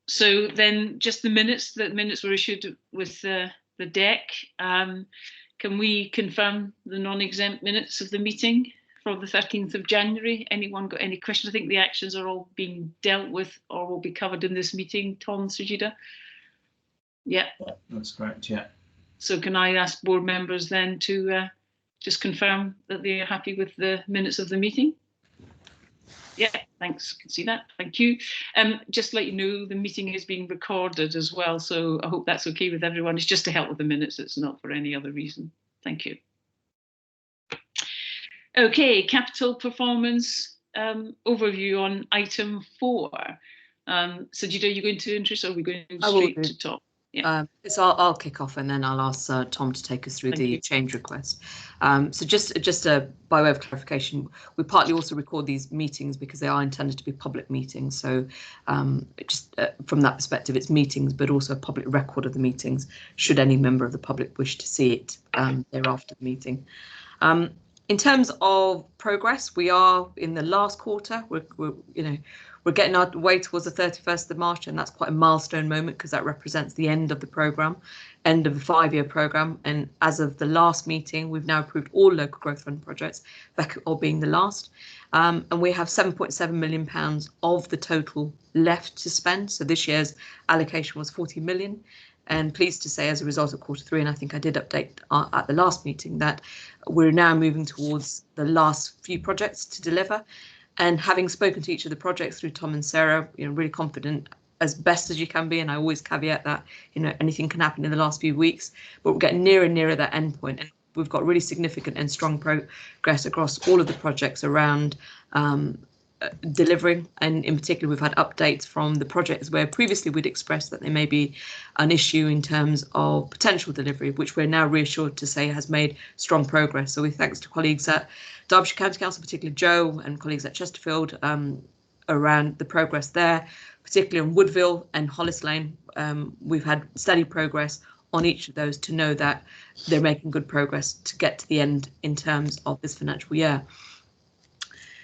So then just the minutes were issued with the deck. Can we confirm the non-exempt minutes of the meeting from the 13th of January? Anyone got any questions? I think the actions are all being dealt with or will be covered in this meeting. Tom, Sajida? Yeah. That's correct, yeah. So can I ask board members then to just confirm that they are happy with the minutes of the meeting? Yeah, thanks. Can see that. Thank you. Just to let you know, the meeting is being recorded as well, so I hope that's okay with everyone. It's just to help with the minutes. It's not for any other reason. Thank you. Okay, capital performance overview on item 4. Sajida, are you going to introduce, or are we going straight to Tom? Yeah. So I'll kick off, and then I'll ask Tom to take us through the change request. So just by way of clarification, we partly also record these meetings because they are intended to be public meetings. So just from that perspective, it's meetings, but also a public record of the meetings, should any member of the public wish to see it thereafter the meeting. In terms of progress, we are in the last quarter. We're getting our way towards the 31st of March, and that's quite a milestone moment because that represents the end of the programme, end of the 5-year programme. And as of the last meeting, we've now approved all local growth fund projects, Beckett being the last. And we have £7.7 million of the total left to spend. So this year's allocation was 40 million. And pleased to say, as a result of Q3, and I think I did update at the last meeting, that we're now moving towards the last few projects to deliver. And having spoken to each of the projects through Tom and Sarah, really confident as best as you can be. And I always caveat that, anything can happen in the last few weeks, but we're getting nearer and nearer that end point. And we've got really significant and strong progress across all of the projects around delivering. And in particular, we've had updates from the projects where previously we'd expressed that there may be an issue in terms of potential delivery, which we're now reassured to say has made strong progress. So with thanks to colleagues at Derbyshire County Council, particularly Joe, and colleagues at Chesterfield around the progress there, particularly on Woodville and Hollis Lane, we've had steady progress on each of those to know that they're making good progress to get to the end in terms of this financial year.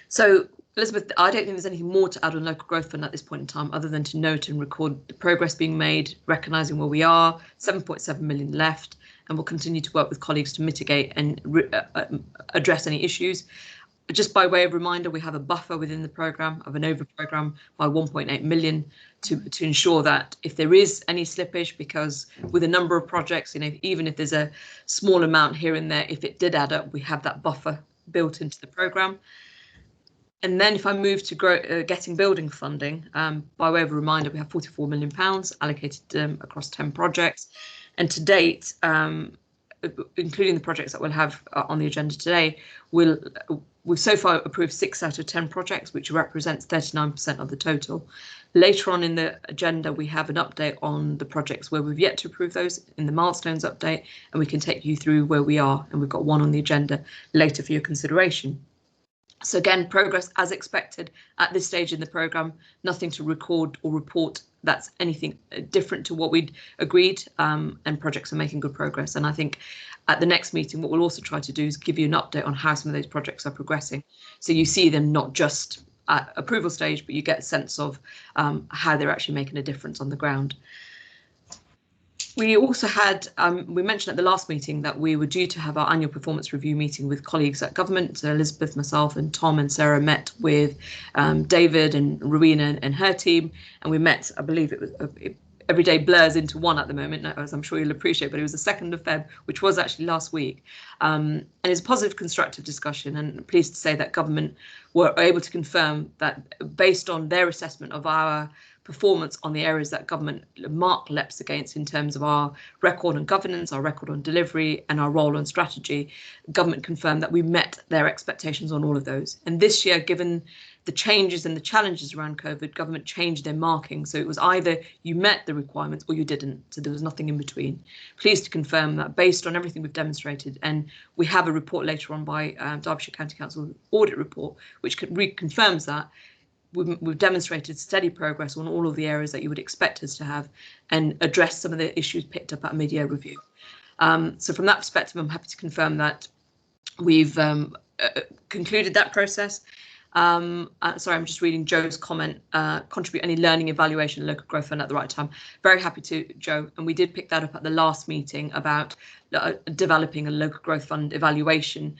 So Elizabeth, I don't think there's anything more to add on local growth fund at this point in time, other than to note and record the progress being made, recognising where we are, 7.7 million left, and we'll continue to work with colleagues to mitigate and address any issues. Just by way of reminder, we have a buffer within the programme of an over programme by 1.8 million to ensure that if there is any slippage, because with a number of projects, even if there's a small amount here and there, if it did add up, we have that buffer built into the programme. And then if I move to getting building funding, by way of a reminder, we have £44 million allocated across 10 projects. And to date, including the projects that we'll have on the agenda today, we've so far approved 6 out of 10 projects, which represents 39% of the total. Later on in the agenda, we have an update on the projects where we've yet to approve those in the milestones update, and we can take you through where we are. And we've got one on the agenda later for your consideration. So again, progress as expected at this stage in the programme, nothing to record or report that's anything different to what we'd agreed, and projects are making good progress. And I think at the next meeting, what we'll also try to do is give you an update on how some of those projects are progressing. So you see them not just at approval stage, but you get a sense of how they're actually making a difference on the ground. We also had, we mentioned at the last meeting that we were due to have our annual performance review meeting with colleagues at government. So Elizabeth, myself and Tom and Sarah met with David and Rowena and her team. And we met, I believe it was, every day blurs into one at the moment, as I'm sure you'll appreciate, but it was the 2nd of Feb, which was actually last week. And it's a positive, constructive discussion, and pleased to say that government were able to confirm that based on their assessment of our performance on the areas that government mark LEPs against in terms of our record on governance, our record on delivery and our role on strategy, government confirmed that we met their expectations on all of those. And this year, given the changes and the challenges around COVID, government changed their marking. So it was either you met the requirements or you didn't. So there was nothing in between. Pleased to confirm that based on everything we've demonstrated, and we have a report later on by Derbyshire County Council audit report, which reconfirms that, we've demonstrated steady progress on all of the areas that you would expect us to have and address some of the issues picked up at mid-year review. So from that perspective, I'm happy to confirm that we've concluded that process. Sorry, I'm just reading Joe's comment. Contribute any learning, evaluation, local growth fund at the right time. Very happy to, Joe. And we did pick that up at the last meeting about developing a local growth fund evaluation.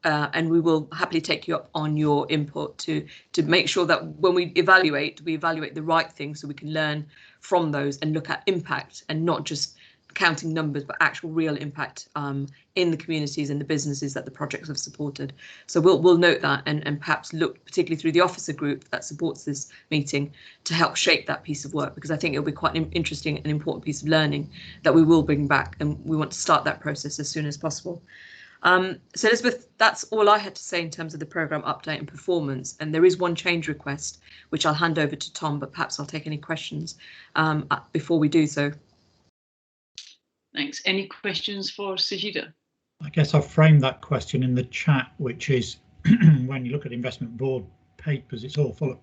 And we will happily take you up on your input to make sure that when we evaluate the right things so we can learn from those and look at impact and not just counting numbers, but actual real impact in the communities and the businesses that the projects have supported. So we'll note that and perhaps look particularly through the officer group that supports this meeting to help shape that piece of work, because I think it'll be quite an interesting and important piece of learning that we will bring back, and we want to start that process as soon as possible. So Elizabeth, that's all I had to say in terms of the programme update and performance, and there is one change request which I'll hand over to Tom, but perhaps I'll take any questions before we do so. Thanks. Any questions for Sajida? I guess I've framed that question in the chat, which is when you look at investment board papers, it's all full of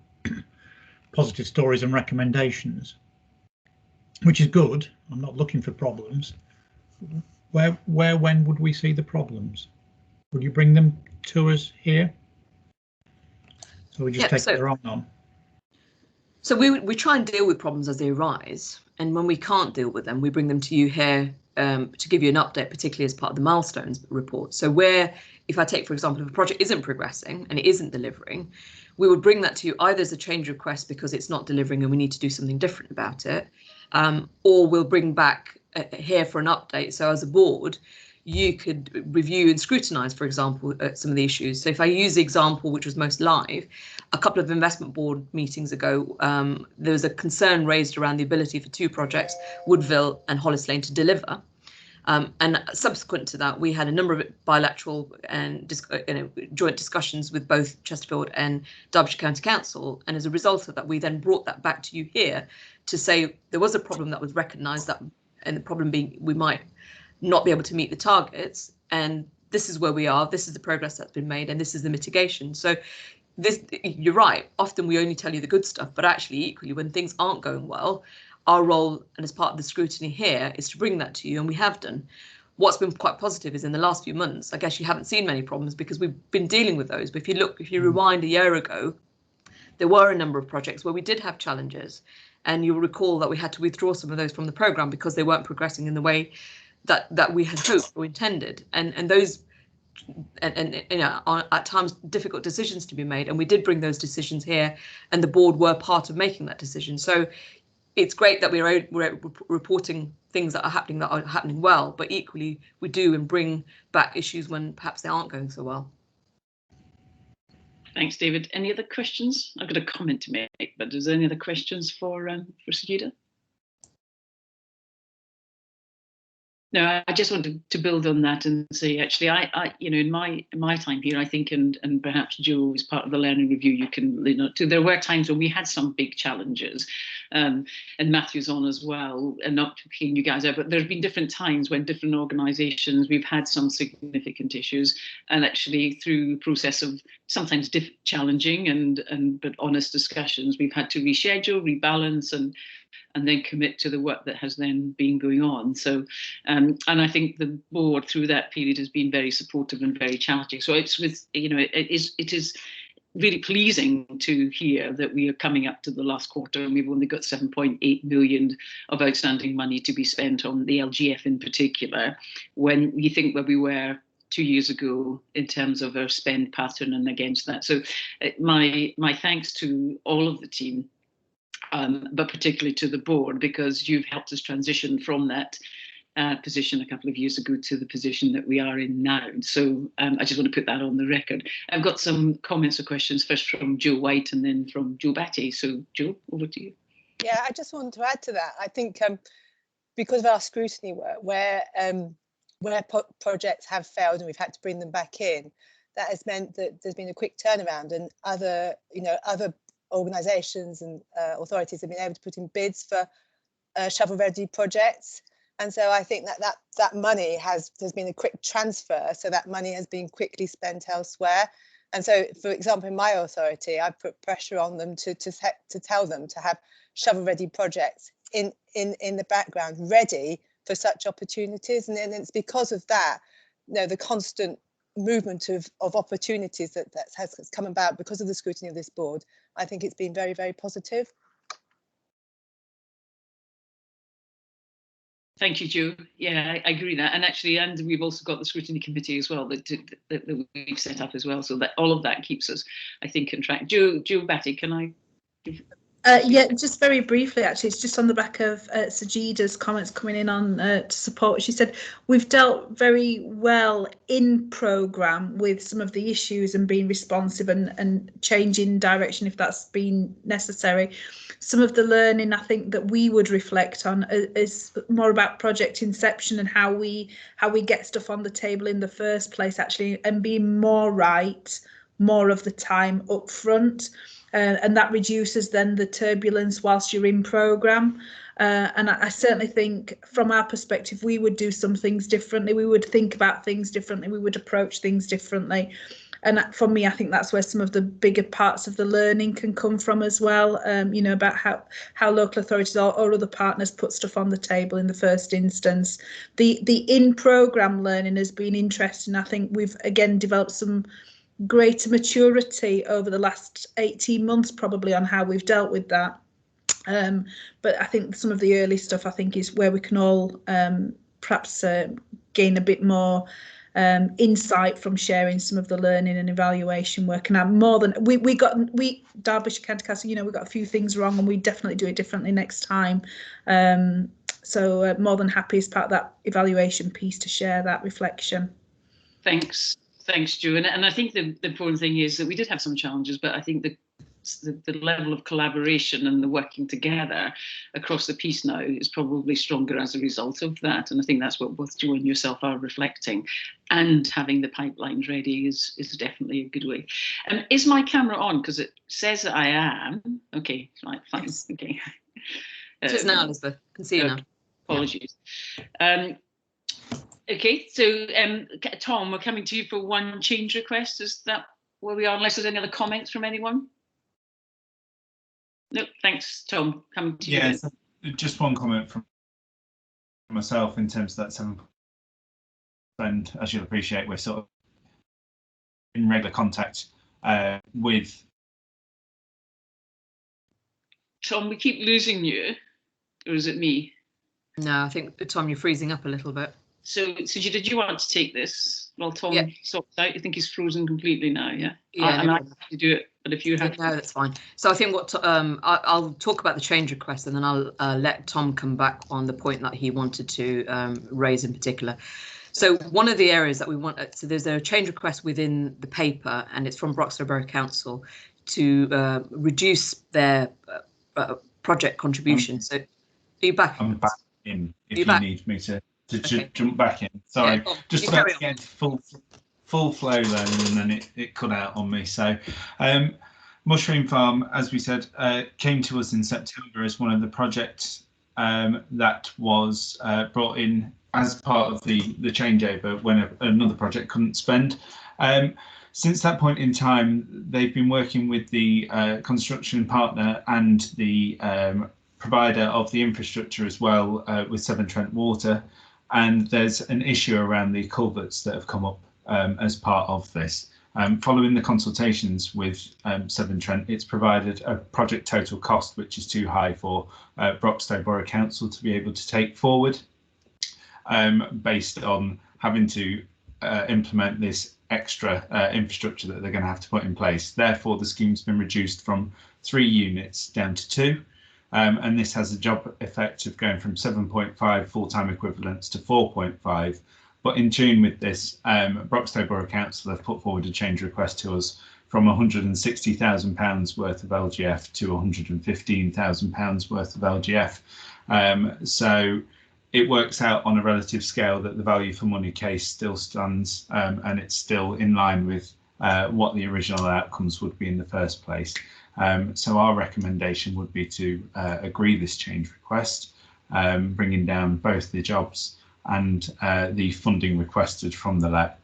positive stories and recommendations, which is good. I'm not looking for problems. When would we see the problems? Would you bring them to us here? So we just take their own on. So we try and deal with problems as they arise, and when we can't deal with them, we bring them to you here to give you an update, particularly as part of the milestones report. So if I take, for example, if a project isn't progressing and it isn't delivering, we would bring that to you either as a change request because it's not delivering and we need to do something different about it, or we'll bring back here for an update. So as a board, you could review and scrutinise, for example, some of the issues. So if I use the example which was most live, a couple of investment board meetings ago, there was a concern raised around the ability for two projects, Woodville and Hollis Lane, to deliver. And subsequent to that, we had a number of bilateral and joint discussions with both Chesterfield and Derbyshire County Council. And as a result of that, we then brought that back to you here to say there was a problem that was recognised, that, and the problem being we might not be able to meet the targets, and this is where we are, this is the progress that's been made, and this is the mitigation. So this, you're right, often we only tell you the good stuff, but actually equally when things aren't going well, our role, and as part of the scrutiny here, is to bring that to you, and we have done. What's been quite positive is in the last few months, I guess you haven't seen many problems because we've been dealing with those, but if you rewind a year ago, there were a number of projects where we did have challenges, and you'll recall that we had to withdraw some of those from the programme because they weren't progressing in the way that we had hoped or intended, and those and you know, are at times difficult decisions to be made, and we did bring those decisions here, and the board were part of making that decision. So it's great that we're reporting things that are happening well, but equally we do and bring back issues when perhaps they aren't going so well. Thanks, David. Any other questions? I've got a comment to make, but is there any other questions for Sajida? No, I just wanted to build on that and say, actually, I you know, in my time here, I think, and perhaps Joe is part of the learning review, you can, you know, too, there were times when we had some big challenges, and Matthew's on as well, and not picking you guys out, but there's been different times when different organisations, we've had some significant issues, and actually through the process of sometimes challenging but honest discussions, we've had to reschedule, rebalance, and then commit to the work that has then been going on. So, and I think the board through that period has been very supportive and very challenging. So it's with, you know, it is really pleasing to hear that we are coming up to the last quarter and we've only got 7.8 million of outstanding money to be spent on the LGF in particular, when you think where we were 2 years ago in terms of our spend pattern and against that. So my thanks to all of the team, but particularly to the board, because you've helped us transition from that position a couple of years ago to the position that we are in now. So I just want to put that on the record. I've got some comments or questions, first from Joe White and then from Joe Batty. So Joe, over to you. Yeah, I just want to add to that. I think because of our scrutiny work, where projects have failed and we've had to bring them back in, that has meant that there's been a quick turnaround, and other organisations and authorities have been able to put in bids for shovel-ready projects. And so I think that money there's been a quick transfer, so that money has been quickly spent elsewhere. And so, for example, in my authority, I put pressure on them to tell them to have shovel-ready projects in the background, ready for such opportunities. And then it's because of that, the constant movement of opportunities that has come about because of the scrutiny of this board, I think it's been very, very positive. Thank you, Jo. Yeah, I agree with that. And actually, and we've also got the scrutiny committee as well that we've set up as well. So that all of that keeps us, I think, on track. Jo Batty, can I? Yeah, just very briefly, actually, it's just on the back of Sajida's comments coming in on to support. She said, we've dealt very well in programme with some of the issues and being responsive and changing direction if that's been necessary. Some of the learning, I think, that we would reflect on is more about project inception and how we get stuff on the table in the first place, actually, and being more right more of the time up front. And that reduces then the turbulence whilst you're in programme. And I certainly think from our perspective, we would do some things differently. We would think about things differently. We would approach things differently. And for me, I think that's where some of the bigger parts of the learning can come from as well, you know, about how local authorities or other partners put stuff on the table in the first instance. The in-programme learning has been interesting. I think we've, again, developed some greater maturity over the last 18 months probably on how we've dealt with that, but I think some of the early stuff I think is where we can all perhaps gain a bit more insight from sharing some of the learning and evaluation work. And I'm more than we Derbyshire County Council, you know, we got a few things wrong and we definitely do it differently next time, so more than happy as part of that evaluation piece to share that reflection. Thanks, Jo. And I think the important thing is that we did have some challenges, but I think the level of collaboration and the working together across the piece now is probably stronger as a result of that. And I think that's what both Jo and yourself are reflecting. And having the pipelines ready is definitely a good way. Is my camera on? Because it says that I am. Okay, right, fine. Yes. Okay. So it's now, Elizabeth. I can see you now. Apologies. Yeah. Okay, so Tom, we're coming to you for one change request. Is that where we are, unless there's any other comments from anyone? No, thanks, Tom. Coming to you. Yes, just one comment from myself in terms of that 7%. And as you'll appreciate, we're sort of in regular contact with. Tom, we keep losing you, or is it me? No, I think, Tom, you're freezing up a little bit. So did you want to take this? Well, Tom, yeah. Sorts out. I think he's frozen completely now. Yeah. Yeah. And I have to do it, but if you have. No, that's fine. So I think what I'll talk about the change request, and then I'll let Tom come back on the point that he wanted to raise in particular. So one of the areas that we want, so there's a change request within the paper, and it's from Broxton Borough Council to reduce their project contribution. So are you back? I'm back in if you need me to jump back in. Sorry, yeah, just about to get into full flow then, and then it cut out on me. So Mushroom Farm, as we said, came to us in September as one of the projects that was brought in as part of the changeover when another project couldn't spend. Since that point in time, they've been working with the construction partner and the provider of the infrastructure as well, with Severn Trent Water. And there's an issue around the culverts that have come up as part of this. Following the consultations with Severn Trent, it's provided a project total cost which is too high for Broxton Borough Council to be able to take forward, based on having to implement this extra infrastructure that they're going to have to put in place. Therefore, the scheme's been reduced from 3 units down to 2. And this has a job effect of going from 7.5 full-time equivalents to 4.5. But in tune with this, Broxton Borough Council have put forward a change request to us from £160,000 worth of LGF to £115,000 worth of LGF. So it works out on a relative scale that the value for money case still stands, and it's still in line with what the original outcomes would be in the first place. So our recommendation would be to agree this change request, bringing down both the jobs and the funding requested from the LEP,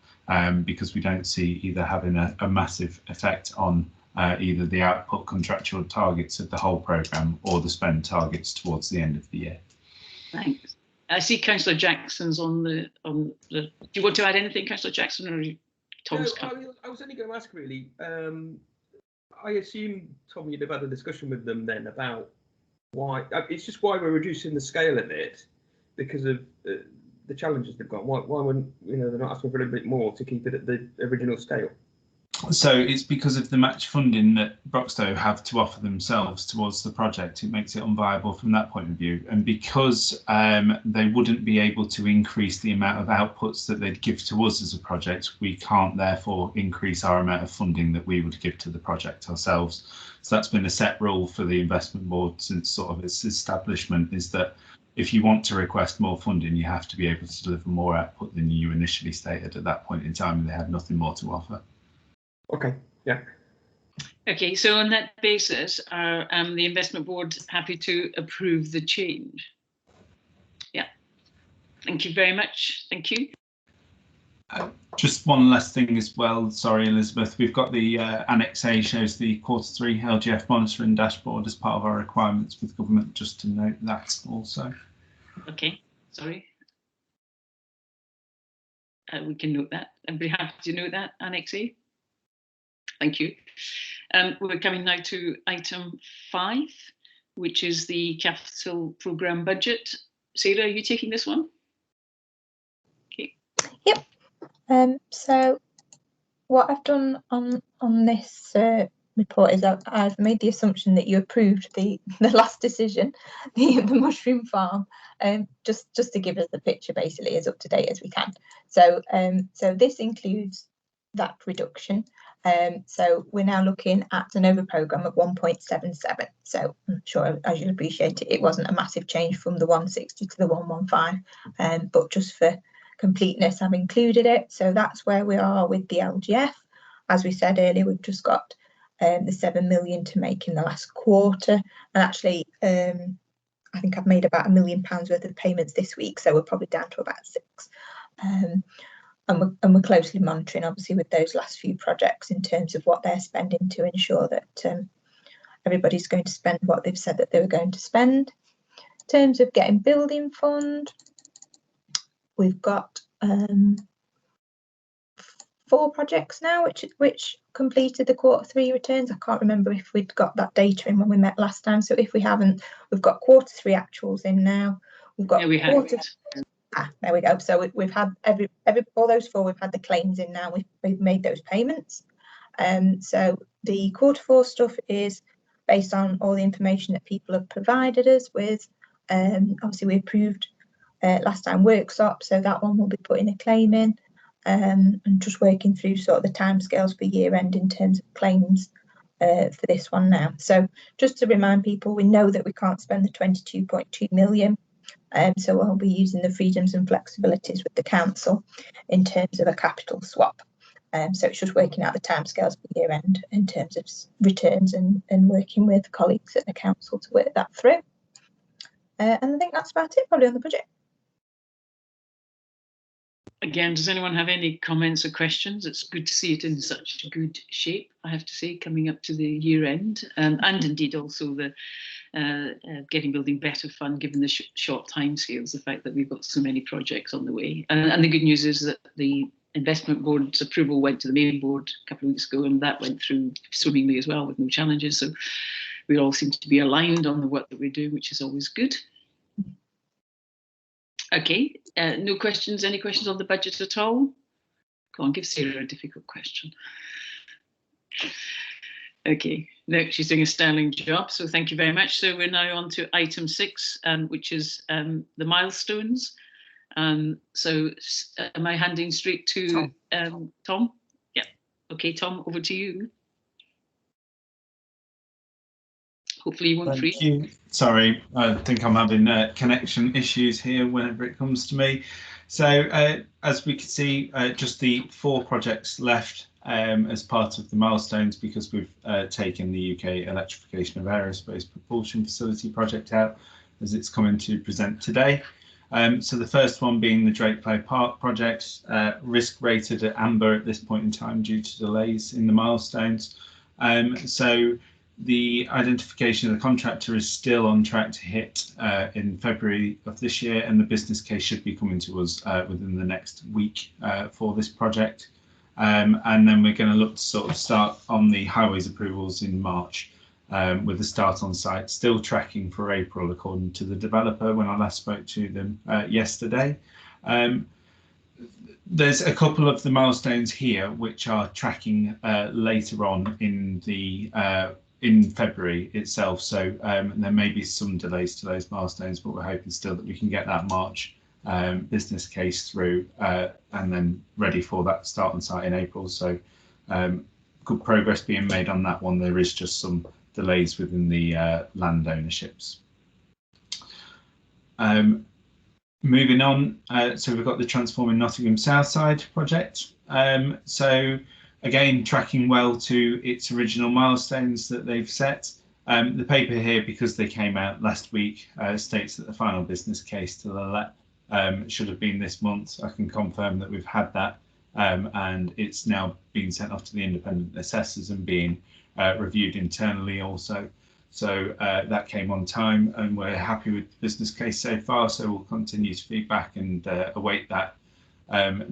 because we don't see either having a massive effect on either the output contractual targets of the whole programme or the spend targets towards the end of the year. Thanks. I see Councillor Jackson's on the. Do you want to add anything, Councillor Jackson, or Tom's I was only going to ask really. I assume, Tom, you'd have had a discussion with them then about why. It's just why we're reducing the scale of it because of the challenges they've got. Why wouldn't they're not asking for a little bit more to keep it at the original scale? So it's because of the match funding that Broxtowe have to offer themselves towards the project. It makes it unviable from that point of view. And because they wouldn't be able to increase the amount of outputs that they'd give to us as a project, we can't therefore increase our amount of funding that we would give to the project ourselves. So that's been a set rule for the investment board since sort of its establishment, is that if you want to request more funding, you have to be able to deliver more output than you initially stated at that point in time, and they had nothing more to offer. Okay, yeah. Okay, so on that basis, are the investment board happy to approve the change? Yeah, thank you very much. Thank you. Just one last thing as well. Sorry, Elizabeth. We've got the Annex A shows the Q3 LGF monitoring dashboard as part of our requirements with government, just to note that also. Okay, sorry. We can note that. I'd be happy to note that, Annex A. Thank you. We're coming now to item 5, which is the capital programme budget. Sarah, are you taking this one? Okay. Yep. So what I've done on this report is I've made the assumption that you approved the last decision, the mushroom farm, just to give us the picture basically as up to date as we can. So so this includes that reduction. So we're now looking at an over programme of 1.77. So I'm sure, as you'll appreciate it wasn't a massive change from the 160 to the 115, but just for completeness, I've included it. So that's where we are with the LGF. As we said earlier, we've just got the 7 million to make in the last quarter. And actually, I think I've made about £1 million worth of payments this week, so we're probably down to about 6. And we're closely monitoring, obviously, with those last few projects in terms of what they're spending to ensure that everybody's going to spend what they've said that they were going to spend. In terms of getting building fund, we've got 4 projects now which completed the Q3 returns. I can't remember if we'd got that data in when we met last time. So if we haven't, we've got Q3 actuals in now. We've got there we go. So we've had every all those 4. We've had the claims in now. We've made those payments. So the Q4 stuff is based on all the information that people have provided us with. Obviously, we approved last time workshop, so that one will be putting a claim in. And just working through sort of the timescales for year end in terms of claims for this one now. So just to remind people, we know that we can't spend the 22.2 million. So we'll be using the freedoms and flexibilities with the council in terms of a capital swap. So it's just working out the timescales for year end in terms of returns and working with colleagues at the council to work that through. And I think that's about it probably on the budget. Again, does anyone have any comments or questions? It's good to see it in such good shape, I have to say, coming up to the year end, and indeed also the Getting Building Better Fund, given the short timescales, the fact that we've got so many projects on the way. And the good news is that the investment board's approval went to the main board a couple of weeks ago, and that went through swimmingly as well with no challenges. So we all seem to be aligned on the work that we do, which is always good. Okay, no questions. Any questions on the budget at all? Go on, give Sarah a difficult question. Okay, no, she's doing a sterling job, so thank you very much. So we're now on to item 6, which is the milestones. So am I handing straight to Tom? Yeah, okay, Tom, over to you. Hopefully you won't freeze. Thank you. Sorry, I think I'm having connection issues here whenever it comes to me. So as we can see, just the 4 projects left as part of the milestones, because we've taken the UK electrification of aerospace propulsion facility project out as it's coming to present today. So the first one being the Drakeplay Park project, risk rated at amber at this point in time due to delays in the milestones. So the identification of the contractor is still on track to hit in February of this year, and the business case should be coming to us within the next week for this project. and then we're going to look to sort of start on the highways approvals in March, with the start on site still tracking for April according to the developer when I last spoke to them yesterday. There's a couple of the milestones here which are tracking later on in the in February itself, so there may be some delays to those milestones, but we're hoping still that we can get that March business case through and then ready for that start on site in April. So good progress being made on that one. There is just some delays within the land ownerships. Moving on, so we've got the Transforming Nottingham South Side project. So again, tracking well to its original milestones that they've set. The paper here, because they came out last week, states that the final business case to the LEP should have been this month. I can confirm that we've had that, and it's now being sent off to the independent assessors and being reviewed internally also. So that came on time, and we're happy with the business case so far. So we'll continue to feedback and await that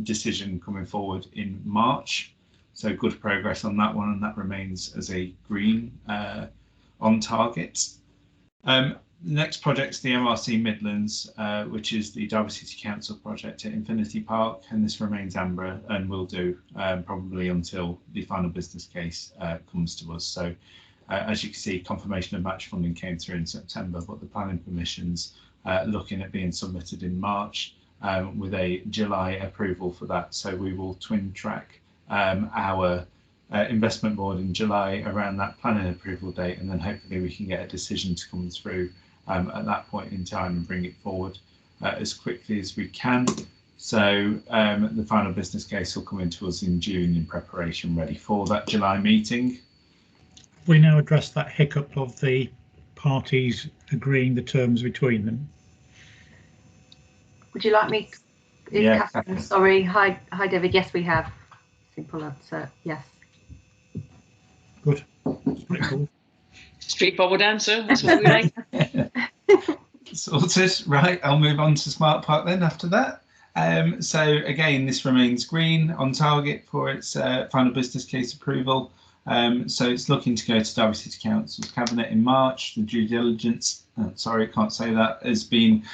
decision coming forward in March. So good progress on that one, and that remains as a green on target. The next project's the MRC Midlands, which is the Derby City Council project at Infinity Park, and this remains amber and will do probably until the final business case comes to us. So as you can see, confirmation of match funding came through in September, but the planning permissions looking at being submitted in March with a July approval for that. So we will twin track our investment board in July around that planning approval date, and then hopefully we can get a decision to come through at that point in time and bring it forward as quickly as we can. So the final business case will come into us in June in preparation, ready for that July meeting. We now address that hiccup of the parties agreeing the terms between them. Would you like me? Yeah. Catherine, sorry. Hi, David. Yes, we have. Simple answer. Yes. Good. Straightforward. Straightforward answer. That's what we like. Sorted. Right. I'll move on to Smart Park then after that. So again, this remains green on target for its final business case approval. So it's looking to go to Derby City Council's Cabinet in March. The due diligence, sorry, I can't say that, has been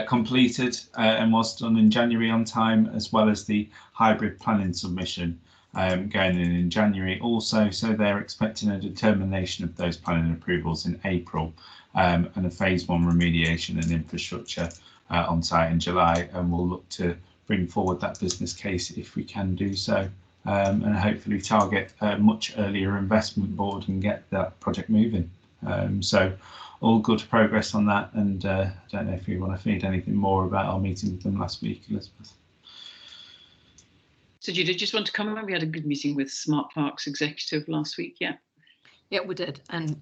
completed and was done in January on time, as well as the hybrid planning submission going in January also. So they're expecting a determination of those planning approvals in April, and a phase 1 remediation and infrastructure on site in July. And we'll look to bring forward that business case if we can do so. And hopefully target a much earlier investment board and get that project moving. So all good progress on that, and I don't know if you want to feed anything more about our meeting with them last week, Elizabeth. So Judy, just want to comment, we had a good meeting with Smart Parks executive last week, yeah? Yeah, we did, and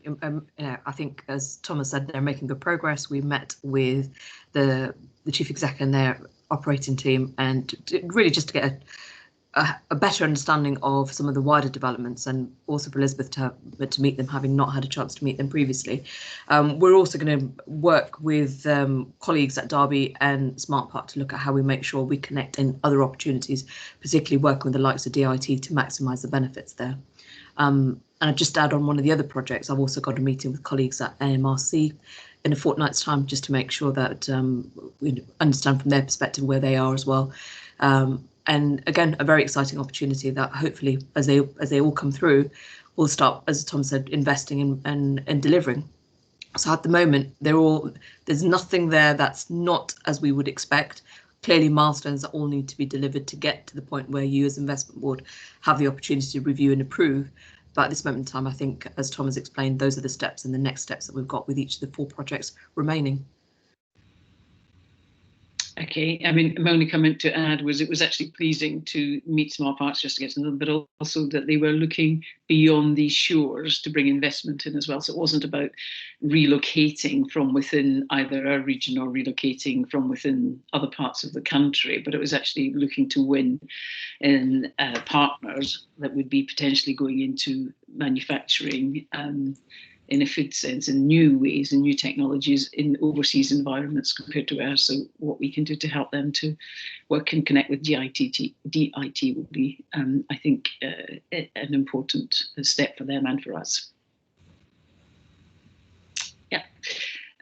I think, as Thomas said, they're making good progress. We met with the chief exec and their operating team, and really just to get a better understanding of some of the wider developments, and also for Elizabeth to meet them, having not had a chance to meet them previously. We're also going to work with colleagues at Derby and Smart Park to look at how we make sure we connect in other opportunities, particularly working with the likes of DIT to maximise the benefits there. And I'd just add on one of the other projects, I've also got a meeting with colleagues at AMRC in a fortnight's time, just to make sure that we understand from their perspective where they are as well. And again, a very exciting opportunity that hopefully, as they all come through, we'll start, as Tom said, investing and delivering. So at the moment, there's nothing there that's not as we would expect. Clearly, milestones that all need to be delivered to get to the point where you as investment board have the opportunity to review and approve. But at this moment in time, I think, as Tom has explained, those are the steps and the next steps that we've got with each of the 4 projects remaining. Okay, I mean, my only comment to add was it was actually pleasing to meet Smart Parks just to get to know them, but also that they were looking beyond these shores to bring investment in as well. So it wasn't about relocating from within either a region or relocating from within other parts of the country, but it was actually looking to win in partners that would be potentially going into manufacturing in a food sense, in new ways and new technologies in overseas environments compared to ours. So what we can do to help them to work and connect with DIT will be, I think, an important step for them and for us. Yeah.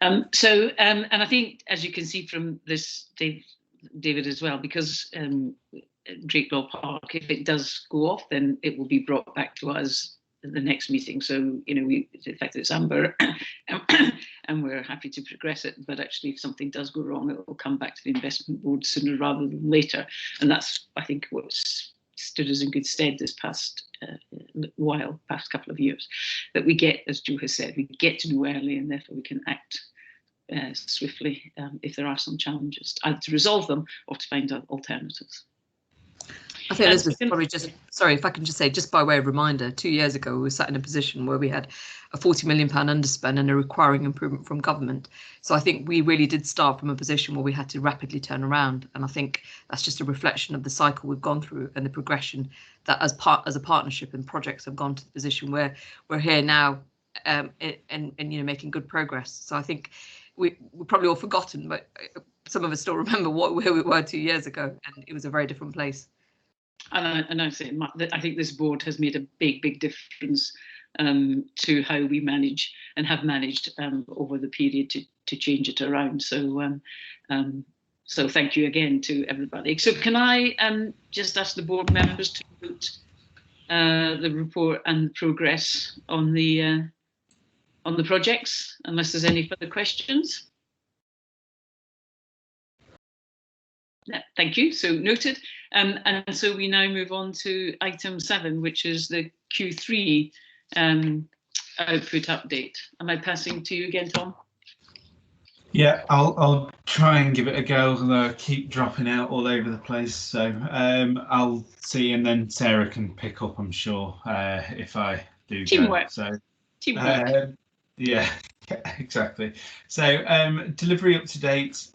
And I think, as you can see from this, David, as well, because Drakewell Park, if it does go off, then it will be brought back to us at the next meeting. So, you know, in fact, it's amber, and we're happy to progress it. But actually, if something does go wrong, it will come back to the investment board sooner rather than later. And that's, I think, what's stood us in good stead this past past couple of years, that we get, as Joe has said, we get to know early, and therefore we can act swiftly if there are some challenges, either to resolve them or to find alternatives. I think Elizabeth, probably just, sorry, if I can just say, just by way of reminder, 2 years ago, we were sat in a position where we had a £40 million underspend and a requiring improvement from government. So I think we really did start from a position where we had to rapidly turn around. And I think that's just a reflection of the cycle we've gone through and the progression that as a partnership and projects have gone to the position where we're here now and you know, making good progress. So I think we're probably all forgotten, but some of us still remember where we were 2 years ago, and it was a very different place. And I say, I think this board has made a big difference to how we manage and have managed over the period to change it around. So so thank you again to everybody. So can I just ask the board members to vote the report and progress on the projects, unless there's any further questions? Yeah, thank you. So noted. And so we now move on to item 7, which is the Q3 output update. Am I passing to you again, Tom? Yeah, I'll try and give it a go, although I keep dropping out all over the place. So I'll see, and then Sarah can pick up, I'm sure, if I do. Teamwork. So teamwork. Yeah, exactly. So delivery up to date,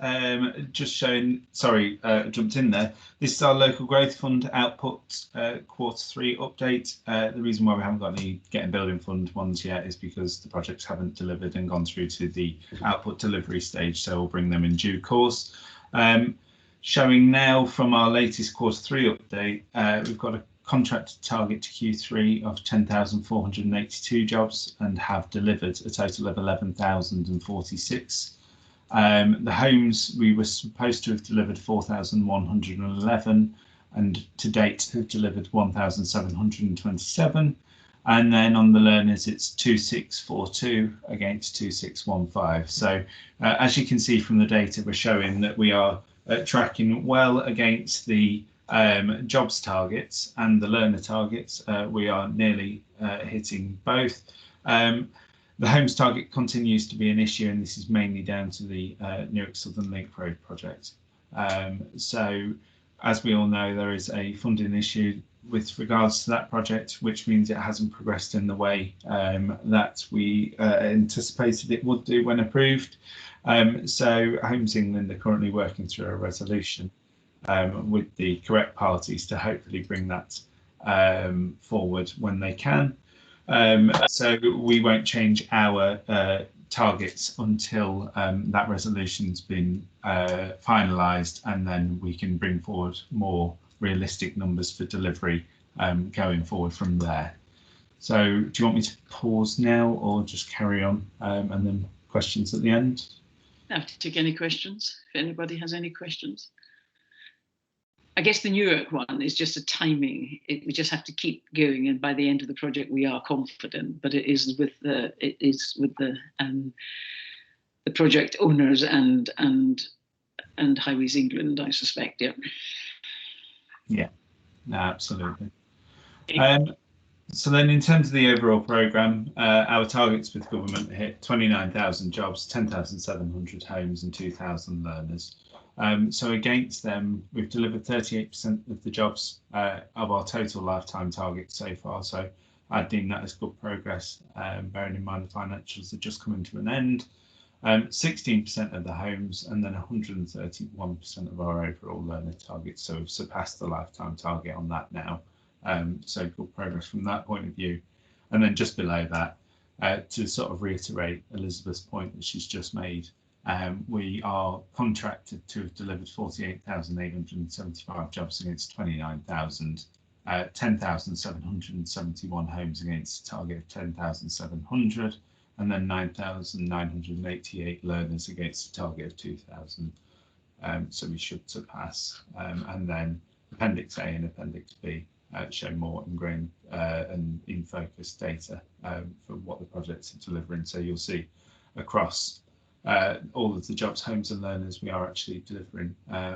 just showing, sorry, jumped in there. This is our local growth fund output Q3 update. The reason why we haven't got any getting building fund ones yet is because the projects haven't delivered and gone through to the output delivery stage, so we'll bring them in due course. Showing now from our latest Q3 update, we've got a contracted target to Q3 of 10,482 jobs and have delivered a total of 11,046. The homes, we were supposed to have delivered 4,111 and to date have delivered 1,727. And then on the learners, it's 2642 against 2615. So as you can see from the data, we're showing that we are tracking well against the jobs targets and the learner targets. We are nearly hitting both. The homes target continues to be an issue, and this is mainly down to the Newark Southern Link Road project. So as we all know, there is a funding issue with regards to that project, which means it hasn't progressed in the way that we anticipated it would do when approved. So Homes England are currently working through a resolution with the correct parties to hopefully bring that forward when they can. So we won't change our targets until that resolution's been finalised, and then we can bring forward more realistic numbers for delivery going forward from there. So do you want me to pause now or just carry on and then questions at the end? I have to take any questions if anybody has any questions. I guess the Newark one is just a timing. We just have to keep going, and by the end of the project, we are confident. But it is with the project owners and Highways England, I suspect. Yeah. Yeah. No, absolutely. So then, in terms of the overall programme, our targets with government hit 29,000 jobs, 10,700 homes, and 2,000 learners. So against them, we've delivered 38% of the jobs of our total lifetime target so far. So I deem that as good progress, bearing in mind the financials are just coming to an end. 16% of the homes, and then 131% of our overall learner targets. So we've surpassed the lifetime target on that now. So good progress from that point of view. And then just below that, to sort of reiterate Elizabeth's point that she's just made, we are contracted to have delivered 48,875 jobs against 29,000, 10,771 homes against a target of 10,700, and then 9,988 learners against a target of 2,000. So we should surpass. And then Appendix A and Appendix B show more ingrained and in focus data for what the projects are delivering. So you'll see across all of the jobs, homes and learners, we are actually delivering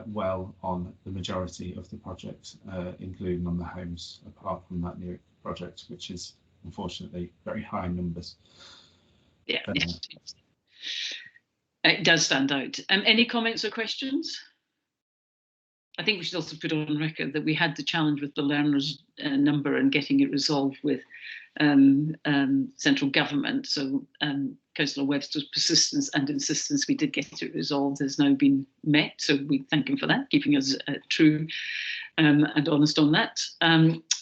well on the majority of the projects, including on the homes, apart from that new project, which is unfortunately very high numbers. Yeah, it does stand out. Any comments or questions? I think we should also put on record that we had the challenge with the learners number and getting it resolved with central government. So Councillor Webster's persistence and insistence we did get it resolved has now been met. So we thank him for that, keeping us true and honest on that.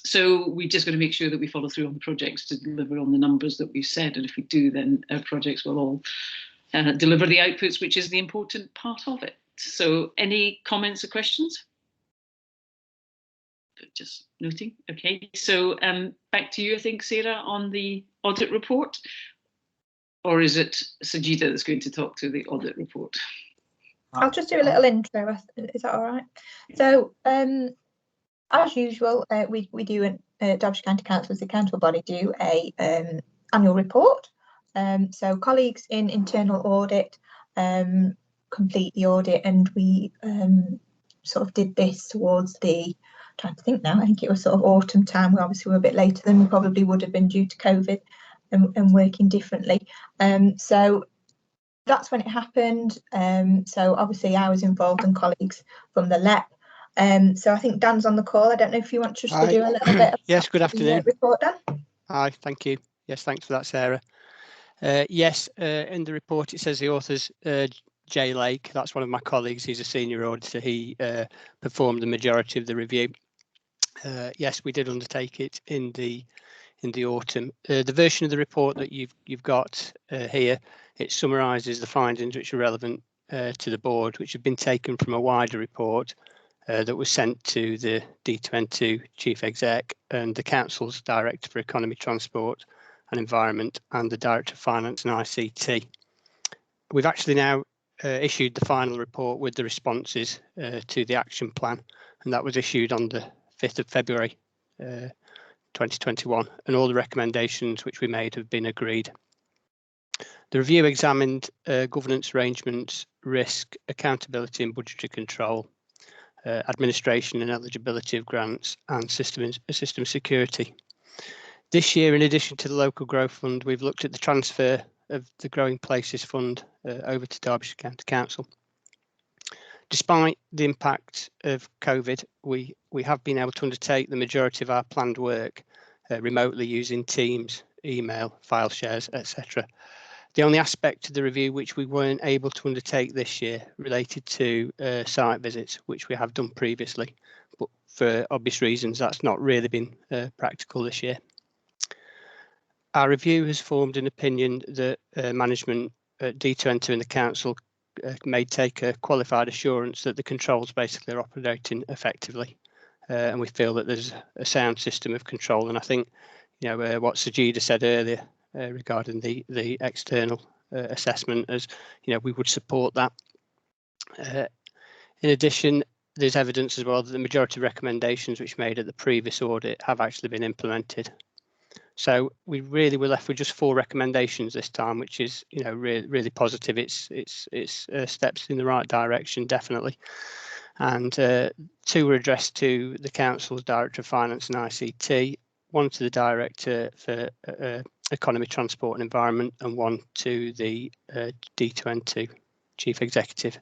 So we just got to make sure that we follow through on the projects to deliver on the numbers that we've said. And if we do, then our projects will all deliver the outputs, which is the important part of it. So any comments or questions? Just noting. Okay, so back to you, I think, Sarah, on the audit report. Or is it Sajida that's going to talk to the audit report? I'll just do a little intro. Is that all right? So, as usual, we do, Derbyshire County Council as the accountable body, do a annual report. So colleagues in internal audit complete the audit, and we sort of did this towards the, trying to think now, I think it was sort of autumn time. We obviously were a bit later than we probably would have been due to COVID and working differently. So that's when it happened. So obviously I was involved and colleagues from the LEP. So I think Dan's on the call. I don't know if you want just to do a little bit of yes, good afternoon. Report, Dan. Hi, thank you. Yes, thanks for that, Sarah. Yes, in the report it says the author's Jay Lake. That's one of my colleagues. He's a senior auditor. He performed the majority of the review. Yes, we did undertake it in the autumn. The version of the report that you've got here, it summarises the findings which are relevant to the board, which have been taken from a wider report that was sent to the D2N2 Chief Exec and the Council's Director for Economy, Transport and Environment and the Director of Finance and ICT. We've actually now issued the final report with the responses to the action plan, and that was issued on the 5th of February 2021, and all the recommendations which we made have been agreed. The review examined governance arrangements, risk, accountability and budgetary control, administration and eligibility of grants, and system security. This year, in addition to the Local Growth Fund, we've looked at the transfer of the Growing Places Fund over to Derbyshire County Council. Despite the impact of COVID, we have been able to undertake the majority of our planned work remotely using Teams, email, file shares, etc. The only aspect of the review which we weren't able to undertake this year related to site visits, which we have done previously, but for obvious reasons that's not really been practical this year. Our review has formed an opinion that management at D2N2 and the council may take a qualified assurance that the controls basically are operating effectively, and we feel that there's a sound system of control. And I think, you know, what Sajida said earlier regarding the external assessment, as you know, we would support that. In addition, there's evidence as well that the majority of recommendations which made at the previous audit have actually been implemented. So we really were left with just 4 recommendations this time, which is, you know, really positive. It's steps in the right direction, definitely. And 2 were addressed to the council's Director of Finance and ICT, 1 to the Director for Economy, Transport and Environment, and 1 to the D2N2 Chief Executive.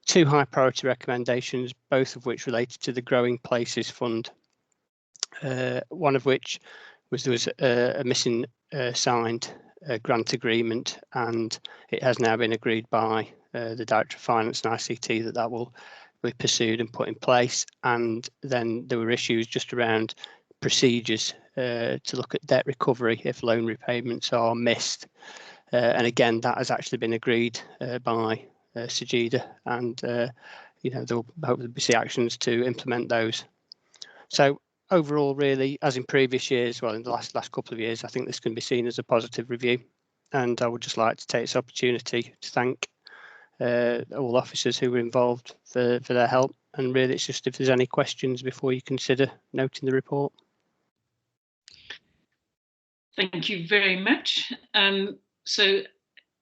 2 high priority recommendations, both of which related to the Growing Places Fund. One of which was there was a missing signed grant agreement, and it has now been agreed by the Director of Finance and ICT that will be pursued and put in place. And then there were issues just around procedures to look at debt recovery if loan repayments are missed. And again, that has actually been agreed by Sajida, and there'll hopefully be actions to implement those. So overall, really, as in previous years, well, in the last couple of years, I think this can be seen as a positive review. And I would just like to take this opportunity to thank all officers who were involved for their help. And really, it's just if there's any questions before you consider noting the report. Thank you very much. So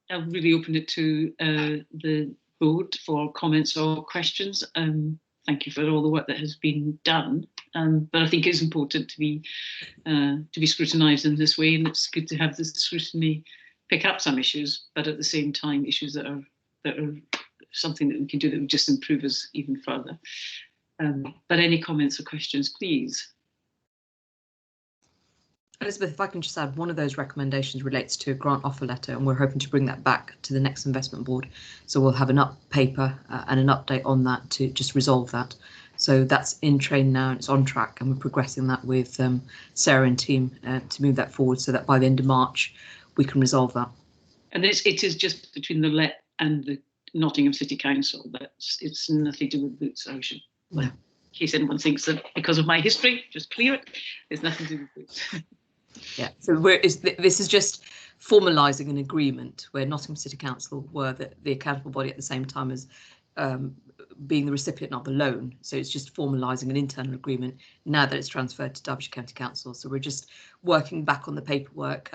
I'll really open it to the board for comments or questions. Thank you for all the work that has been done. But I think it's important to be scrutinised in this way, and it's good to have the scrutiny pick up some issues, but at the same time, issues that are something that we can do that would just improve us even further. But any comments or questions, please? Elizabeth, if I can just add, one of those recommendations relates to a grant offer letter, and we're hoping to bring that back to the next investment board. So we'll have an paper and an update on that to just resolve that. So that's in train now, and it's on track, and we're progressing that with Sarah and team to move that forward so that by the end of March we can resolve that. And it is just between the LEP and the Nottingham City Council. It's nothing to do with Boots. I should, in case anyone thinks that because of my history, just clear it. There's nothing to do with Boots. Yeah, so this is just formalising an agreement where Nottingham City Council were the accountable body at the same time as being the recipient of the loan. So it's just formalising an internal agreement now that it's transferred to Derbyshire County Council. So we're just working back on the paperwork.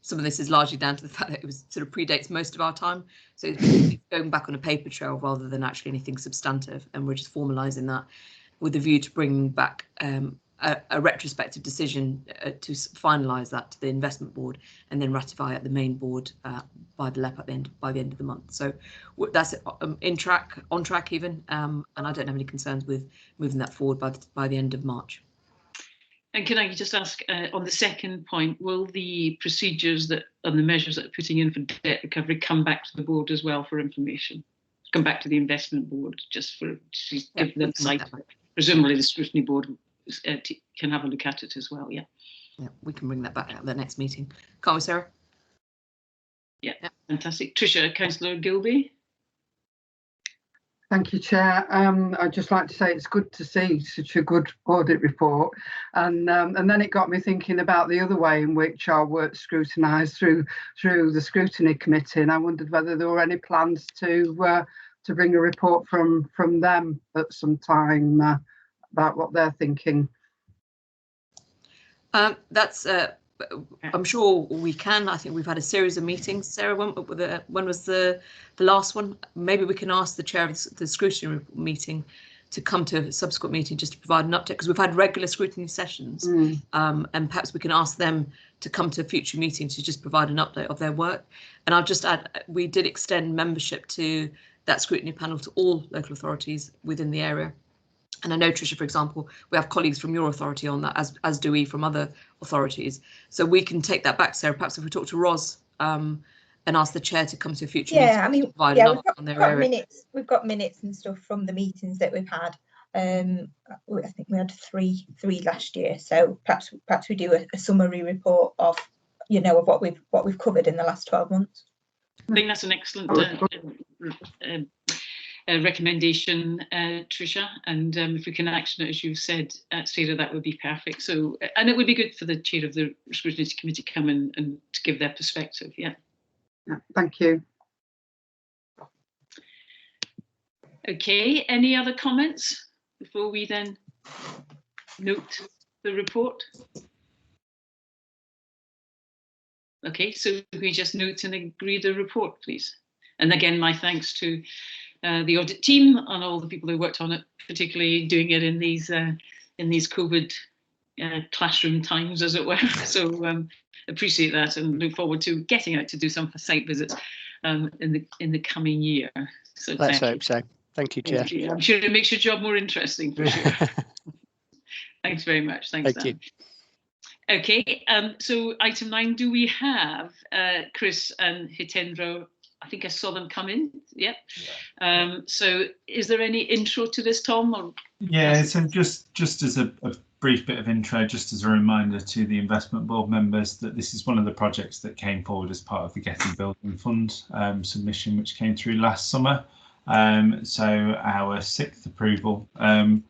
Some of this is largely down to the fact that it was sort of predates most of our time. So it's going back on a paper trail rather than actually anything substantive. And we're just formalising that with a view to bringing back a retrospective decision to finalise that to the investment board and then ratify at the main board by the LEP by the end of the month. So that's on track even, and I don't have any concerns with moving that forward by the end of March. And can I just ask, on the second point, will the procedures and the measures that are putting in for debt recovery come back to the board as well for information? Come back to the investment board just to give them sight. Presumably the scrutiny board can have a look at it as well. Yeah, we can bring that back at the next meeting, can't we, Sarah? Yeah. Fantastic. Tricia, Councillor Gilby. Thank you, Chair. I'd just like to say it's good to see such a good audit report, and then it got me thinking about the other way in which our work scrutinised through the scrutiny committee, and I wondered whether there were any plans to bring a report from them at some time about what they're thinking. I'm sure we can. I think we've had a series of meetings. Sarah, when was the last one? Maybe we can ask the chair of the scrutiny meeting to come to a subsequent meeting just to provide an update, because we've had regular scrutiny sessions, and perhaps we can ask them to come to a future meeting to just provide an update of their work. And I'll just add, we did extend membership to that scrutiny panel to all local authorities within the area. And I know, Tricia, for example, we have colleagues from your authority on that, as do we from other authorities. So we can take that back, Sarah. Perhaps if we talk to Ros and ask the chair to come to a future meeting. I mean, we've got minutes and stuff from the meetings that we've had. I think we had three last year. So perhaps we do a summary report of of what we've covered in the last 12 months. I think that's an excellent recommendation, Tricia, and if we can action it as you've said, Sarah, that would be perfect. So, and it would be good for the chair of the scrutiny committee to come in and to give their perspective. Yeah, thank you. Okay, any other comments before we then note the report? Okay, so we just note and agree the report, please. And again, my thanks to the audit team and all the people who worked on it, particularly doing it in these COVID classroom times, as it were. So appreciate that and look forward to getting out to do some site visits in the coming year. So let's hope so. Thank you, Chair. I'm sure it makes your job more interesting for sure. Thanks very much. Thanks, Dan. Thank you. Okay, so item 9, do we have Chris and Hitendra? I think I saw them come in. Yep. So is there any intro to this, Tom? Or yeah, so just as a brief bit of intro, just as a reminder to the investment board members that this is one of the projects that came forward as part of the Getting Building Fund submission, which came through last summer. So our 6th approval, and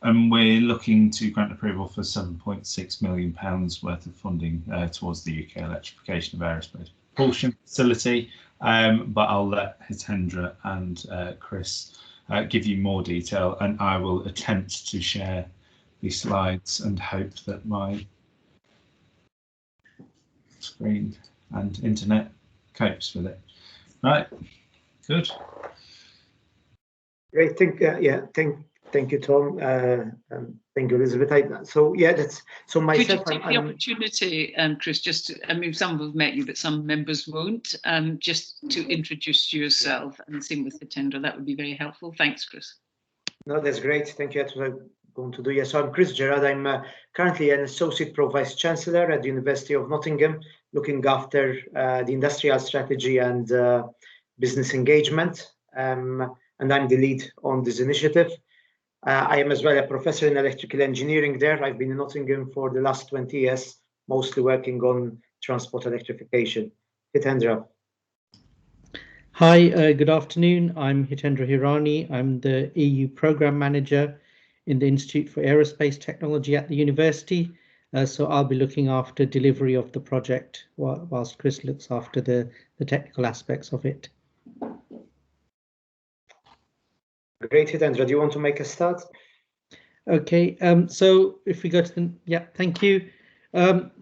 we're looking to grant approval for £7.6 million worth of funding towards the UK electrification of aerospace propulsion facility. But I'll let Hitendra and Chris give you more detail, and I will attempt to share the slides and hope that my screen and internet copes with it. Right, good. Great, thank you, Tom. Thank you, Elizabeth. So myself. Could you take the opportunity, Chris, just to, I mean, some have met you, but some members won't, just to introduce yourself, and same with Hitendra, that would be very helpful. Thanks, Chris. No, that's great. Thank you. That's what I'm going to do. Yes, so I'm Chris Gerard. I'm currently an Associate Pro Vice Chancellor at the University of Nottingham, looking after the industrial strategy and business engagement. And I'm the lead on this initiative. I am as well a professor in electrical engineering there. I've been in Nottingham for the last 20 years, mostly working on transport electrification. Hitendra. Hi, good afternoon. I'm Hitendra Hirani. I'm the EU Programme Manager in the Institute for Aerospace Technology at the university. So I'll be looking after delivery of the project whilst Chris looks after the technical aspects of it. Great, Hitendra. Do you want to make a start? Okay, so if we go to thank you.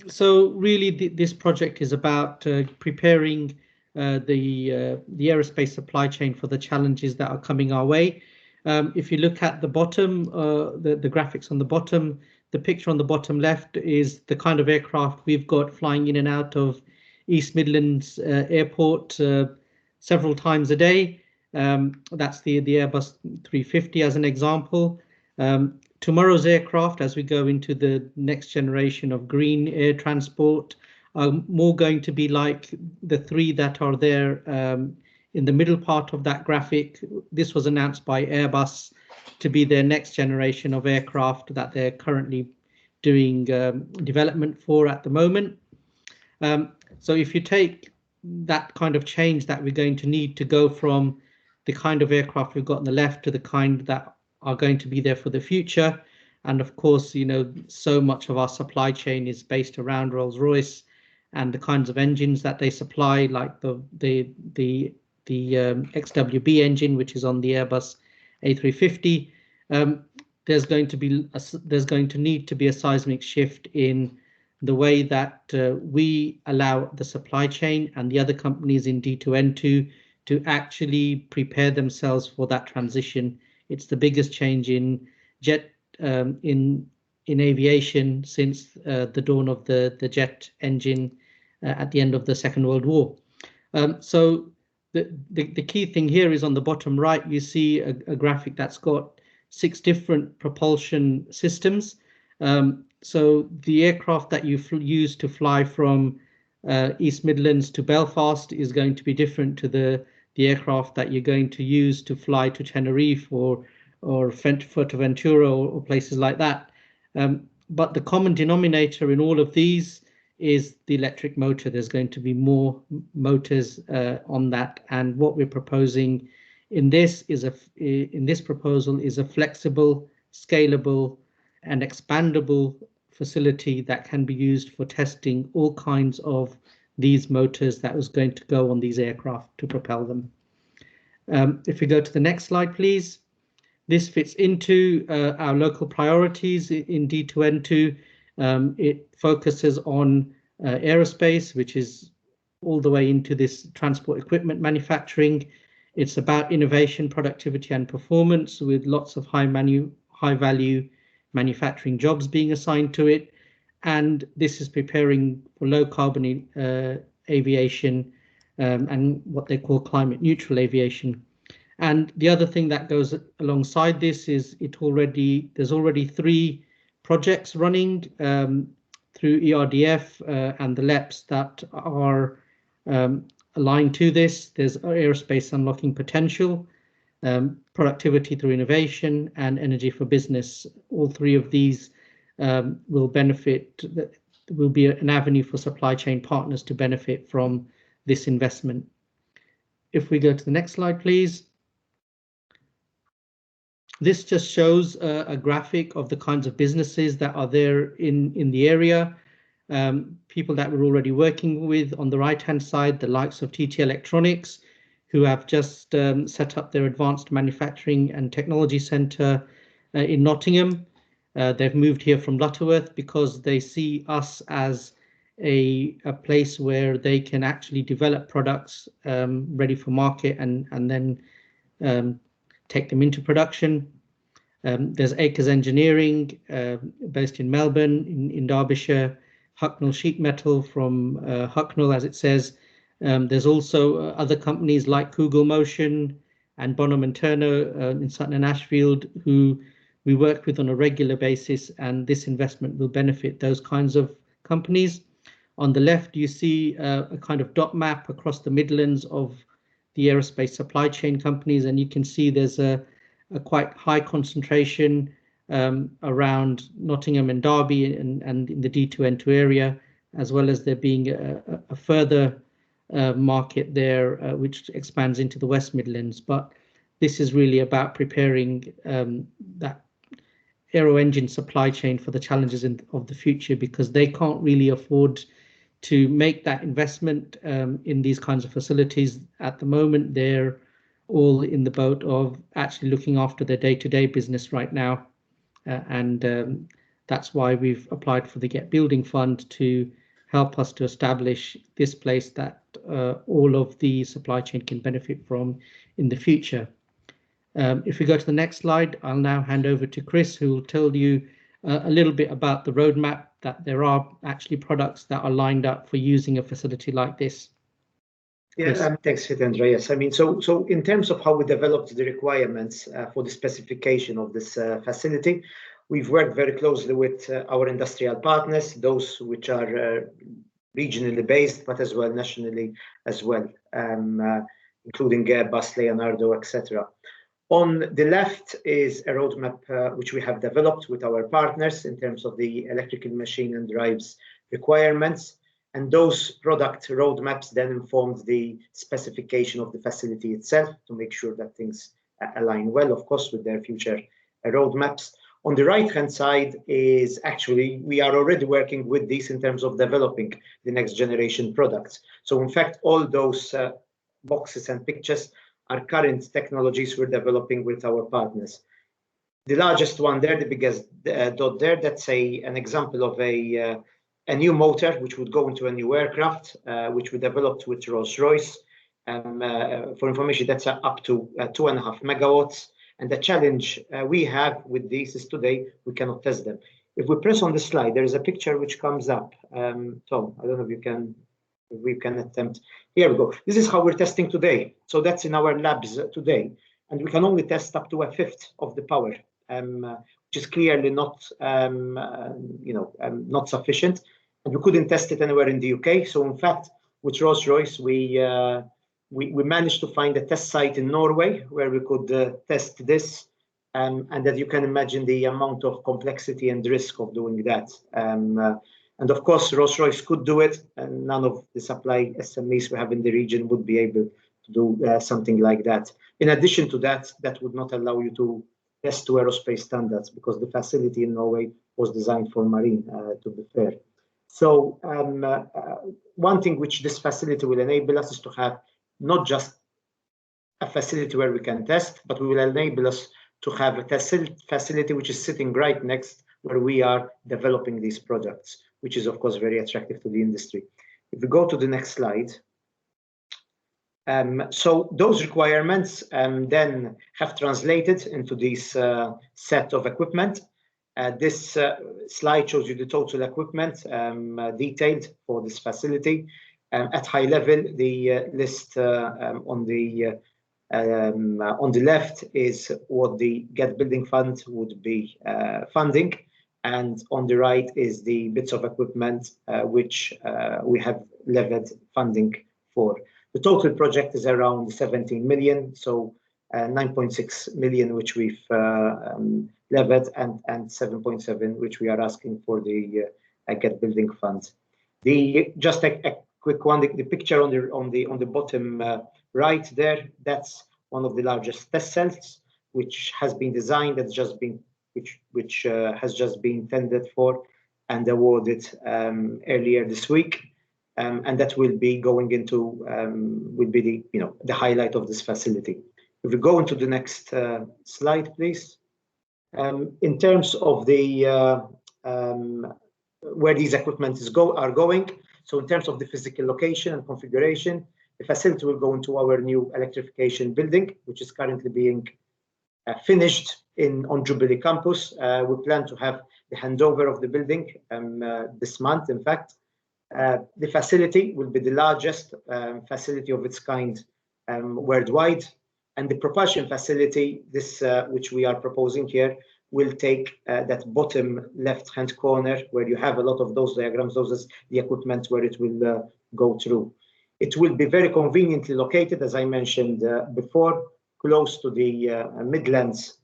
So really this project is about preparing the aerospace supply chain for the challenges that are coming our way. If you look at the bottom, the graphics on the bottom, the picture on the bottom left is the kind of aircraft we've got flying in and out of East Midlands Airport several times a day. That's the Airbus 350 as an example. Tomorrow's aircraft, as we go into the next generation of green air transport, are more going to be like the 3 that are there in the middle part of that graphic. This was announced by Airbus to be their next generation of aircraft that they're currently doing development for at the moment. So if you take that kind of change that we're going to need to go from the kind of aircraft we've got on the left to the kind that are going to be there for the future. And of course, you know, so much of our supply chain is based around Rolls-Royce and the kinds of engines that they supply, like the XWB engine, which is on the Airbus A350. There's going to need to be a seismic shift in the way that we allow the supply chain and the other companies in D2N2 to actually prepare themselves for that transition. It's the biggest change in jet in aviation since the dawn of the jet engine at the end of the Second World War. So the key thing here is on the bottom right, you see a graphic that's got 6 different propulsion systems. So the aircraft that you use to fly from East Midlands to Belfast is going to be different to the aircraft that you're going to use to fly to Tenerife or Fuerteventura or places like that. But the common denominator in all of these is the electric motor. There's going to be more motors on that, and what we're proposing in this proposal is a flexible, scalable, and expandable facility that can be used for testing all kinds of these motors that was going to go on these aircraft to propel them. If we go to the next slide, please. This fits into our local priorities in D2N2. It focuses on aerospace, which is all the way into this transport equipment manufacturing. It's about innovation, productivity, and performance, with lots of high value manufacturing jobs being assigned to it. And this is preparing for low carbon aviation and what they call climate neutral aviation. And the other thing that goes alongside this is there's already 3 projects running through ERDF and the LEPs that are aligned to this. There's aerospace unlocking potential, productivity through innovation, and energy for business. All 3 of these will benefit, will be an avenue for supply chain partners to benefit from this investment. If we go to the next slide, please. This just shows a graphic of the kinds of businesses that are there in the area. People that we're already working with on the right-hand side, the likes of TT Electronics, who have just set up their Advanced Manufacturing and Technology Centre in Nottingham. They've moved here from Lutterworth because they see us as a place where they can actually develop products ready for market and then take them into production. There's Acres Engineering based in Melbourne, in Derbyshire, Hucknall Sheet Metal from Hucknall, as it says. There's also other companies like Kugel Motion and Bonham and Turner in Sutton and Ashfield, who we work with on a regular basis, and this investment will benefit those kinds of companies. On the left, you see a kind of dot map across the Midlands of the aerospace supply chain companies, and you can see there's a quite high concentration around Nottingham and Derby and in the D2N2 area, as well as there being a further market there which expands into the West Midlands. But this is really about preparing that aero engine supply chain for the challenges of the future, because they can't really afford to make that investment in these kinds of facilities at the moment. They're all in the boat of actually looking after their day-to-day business right now, and that's why we've applied for the Get Building Fund to help us to establish this place that all of the supply chain can benefit from in the future. If we go to the next slide, I'll now hand over to Chris, who will tell you a little bit about the roadmap, that there are actually products that are lined up for using a facility like this. Yeah, thanks, Hitendra. Yes, I mean, so in terms of how we developed the requirements for the specification of this facility, we've worked very closely with our industrial partners, those which are regionally based, but as well nationally as well, including Airbus, Leonardo, etc. On the left is a roadmap which we have developed with our partners in terms of the electrical machine and drives requirements. And those product roadmaps then informed the specification of the facility itself to make sure that things align well, of course, with their future roadmaps. On the right-hand side is actually, we are already working with these in terms of developing the next generation products. So in fact, all those boxes and pictures are current technologies we're developing with our partners. The largest one there, the biggest dot there, that's an example of a new motor which would go into a new aircraft, which we developed with Rolls-Royce. For information, that's up to 2.5 megawatts. And the challenge we have with these is today we cannot test them. If we press on the slide, there is a picture which comes up. Tom, I don't know if we can attempt. Here we go. This is how we're testing today. So that's in our labs today, and we can only test up to 1/5 of the power, which is clearly not, not sufficient. And we couldn't test it anywhere in the UK. So in fact, with Rolls-Royce, we managed to find a test site in Norway where we could test this, and that you can imagine the amount of complexity and risk of doing that. And of course, Rolls-Royce could do it, and none of the supply SMEs we have in the region would be able to do something like that. In addition to that, that would not allow you to test to aerospace standards, because the facility in Norway was designed for marine, to be fair. So one thing which this facility will enable us is to have not just a facility where we can test, but we will enable us to have a test facility which is sitting right next where we are developing these products, which is of course very attractive to the industry. If we go to the next slide. So those requirements then have translated into this set of equipment. This slide shows you the total equipment detailed for this facility. At high level, the list on the left is what the Get Building Fund would be funding, and on the right is the bits of equipment which we have levied funding for. The total project is around 17 million, so 9.6 million which we've levied, and 7.7 which we are asking for the Get Building Fund. Just a quick one, the picture on the bottom right there, that's one of the largest test cells which has been designed, that's just been which has just been tendered for and awarded earlier this week, and that will be going into will be the highlight of this facility. If we go into the next slide, please. In terms of the where these equipment are going, so in terms of the physical location and configuration, the facility will go into our new electrification building, which is currently being finished on Jubilee campus. We plan to have the handover of the building this month. In fact, the facility will be the largest facility of its kind worldwide, and the propulsion facility, this which we are proposing here, will take that bottom left-hand corner where you have a lot of those diagrams. Those are the equipment where it will go through. It will be very conveniently located, as I mentioned before, close to the Midlands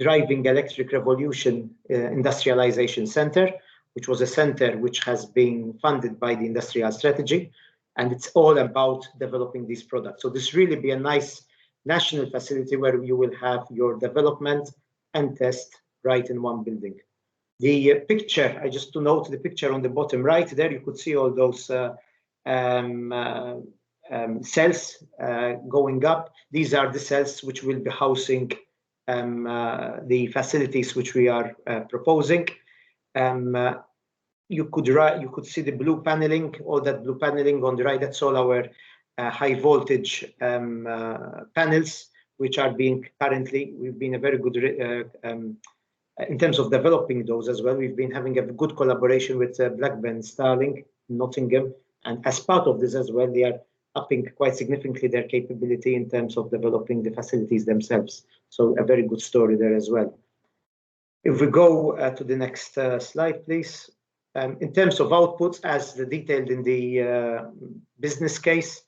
Driving Electric Revolution Industrialization Centre, which was a centre which has been funded by the Industrial Strategy, and it's all about developing these products. So this really be a nice national facility where you will have your development and test right in one building. The picture, I just to note the picture on the bottom right there, you could see all those cells going up. These are the cells which will be housing the facilities which we are proposing. You could see the blue paneling, all that blue paneling on the right. That's all our high voltage panels, which are being currently. We've been a very good in terms of developing those as well. We've been having a good collaboration with Blackburn Starling, Nottingham, and as part of this as well, they are upping quite significantly their capability in terms of developing the facilities themselves. So a very good story there as well. If we go to the next slide, please. In terms of outputs, as detailed in the business case,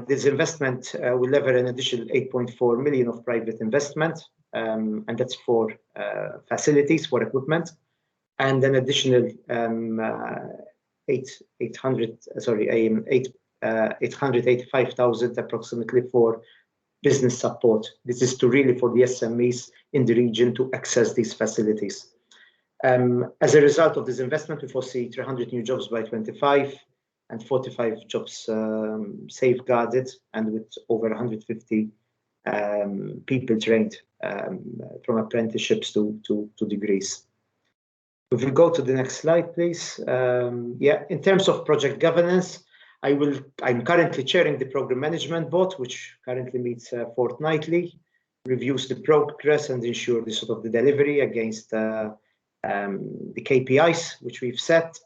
this investment will lever an additional 8.4 million of private investment, and that's for facilities, for equipment, and an additional 885,000 approximately for business support. This is to really for the SMEs in the region to access these facilities. As a result of this investment, we foresee 300 new jobs by 25 and 45 jobs safeguarded, and with over 150 people trained from apprenticeships to degrees. If we go to the next slide, please. In terms of project governance, I'm currently chairing the program management board, which currently meets fortnightly, reviews the progress and ensure the delivery against the KPIs which we've set.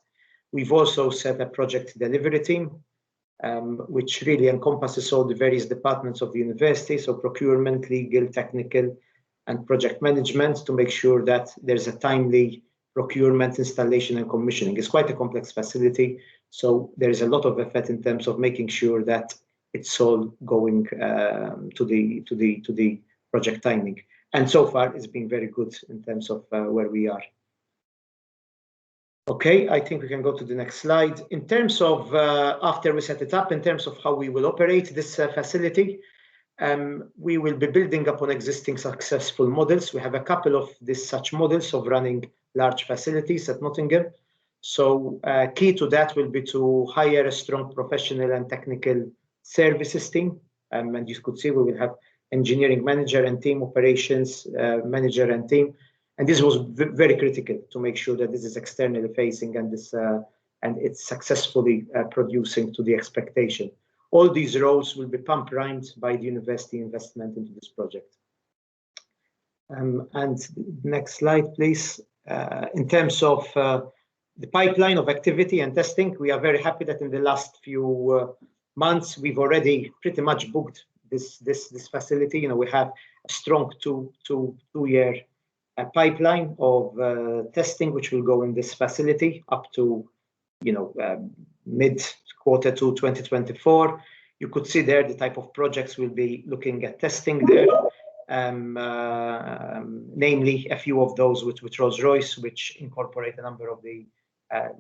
We've also set a project delivery team, which really encompasses all the various departments of the university, so procurement, legal, technical, and project management, to make sure that there's a timely procurement, installation, and commissioning. It's quite a complex facility, so there is a lot of effort in terms of making sure that it's all going to the project timing. And so far, it's been very good in terms of where we are. Okay, I think we can go to the next slide. In terms of, after we set it up, in terms of how we will operate this facility, we will be building upon existing successful models. We have a couple of such models of running large facilities at Nottingham. So key to that will be to hire a strong professional and technical services team. And you could see we will have engineering manager and team, operations manager and team. And this was very critical to make sure that this is externally facing and it's successfully producing to the expectation. All these roles will be pump-primed by the university investment into this project. And next slide, please. In terms of the pipeline of activity and testing, we are very happy that in the last few months we've already pretty much booked this facility. We have a strong two-year pipeline of testing which will go in this facility up to mid quarter 2 2024. you could see there the type of projects we'll be looking at testing there. Namely a few of those with Rolls-Royce, which incorporate a number of the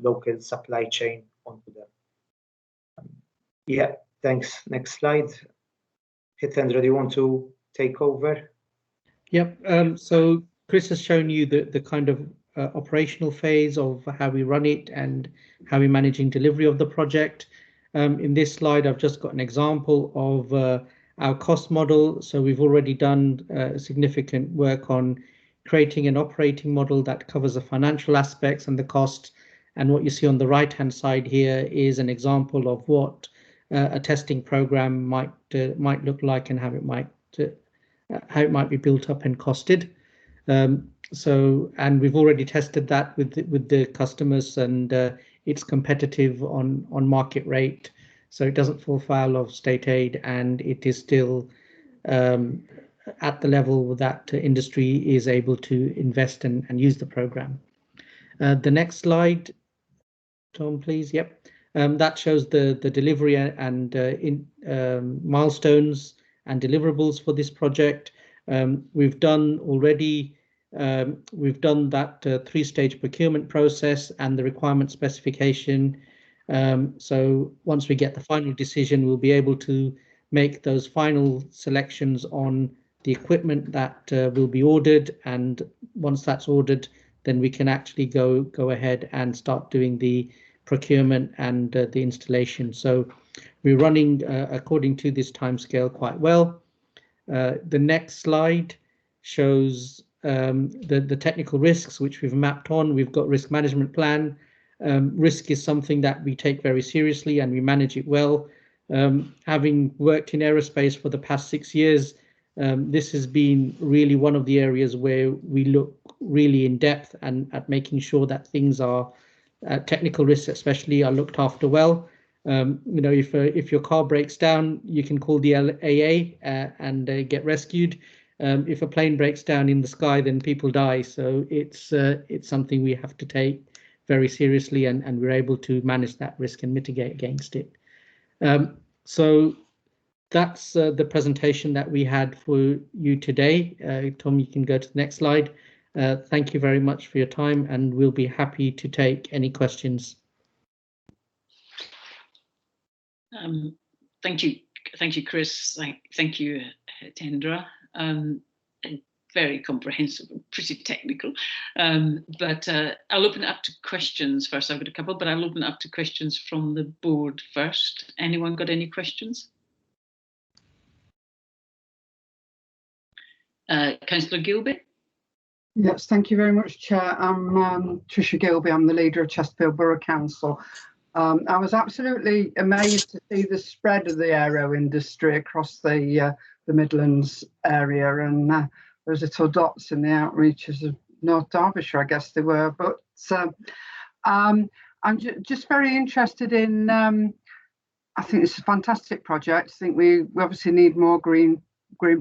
local supply chain onto them. Yeah, thanks. Next slide. Hitendra, do you want to take over? Yep. So Chris has shown you the kind of operational phase of how we run it and how we're managing delivery of the project. In this slide, I've just got an example of our cost model. So we've already done significant work on creating an operating model that covers the financial aspects and the cost. And what you see on the right-hand side here is an example of what a testing program might look like and how it might be built up and costed. And we've already tested that with the customers, and it's competitive on market rate. So it doesn't fall foul of state aid, and it is still at the level that industry is able to invest and use the program. The next slide, Tom, please. Yep. That shows the delivery and milestones and deliverables for this project. We've done that three-stage procurement process and the requirement specification. So once we get the final decision, we'll be able to make those final selections on the equipment that will be ordered. And once that's ordered, then we can actually go ahead and start doing the procurement and the installation. So we're running according to this timescale quite well. The next slide shows the technical risks, which we've mapped on. We've got risk management plan. Risk is something that we take very seriously and we manage it well. Having worked in aerospace for the past 6 years, this has been really one of the areas where we look really in depth and at making sure that things are technical risks especially are looked after well. If your car breaks down, you can call the AA and get rescued. If a plane breaks down in the sky, then people die. So it's something we have to take very seriously, and we're able to manage that risk and mitigate against it. So that's the presentation that we had for you today. Tom, you can go to the next slide. Thank you very much for your time, and we'll be happy to take any questions. Thank you, Chris. Thank you, Hitendra. Very comprehensive and pretty technical. But I'll open it up to questions first. I've got a couple, but I'll open it up to questions from the board first. Anyone got any questions? Councillor Gilby? Yes, thank you very much, Chair. I'm Tricia Gilby. I'm the leader of Chesterfield Borough Council. I was absolutely amazed to see the spread of the aero industry across the Midlands area, and there's little dots in the outreaches of North Derbyshire, I guess they were. But I'm just very interested in. I think it's a fantastic project. I think we obviously need more green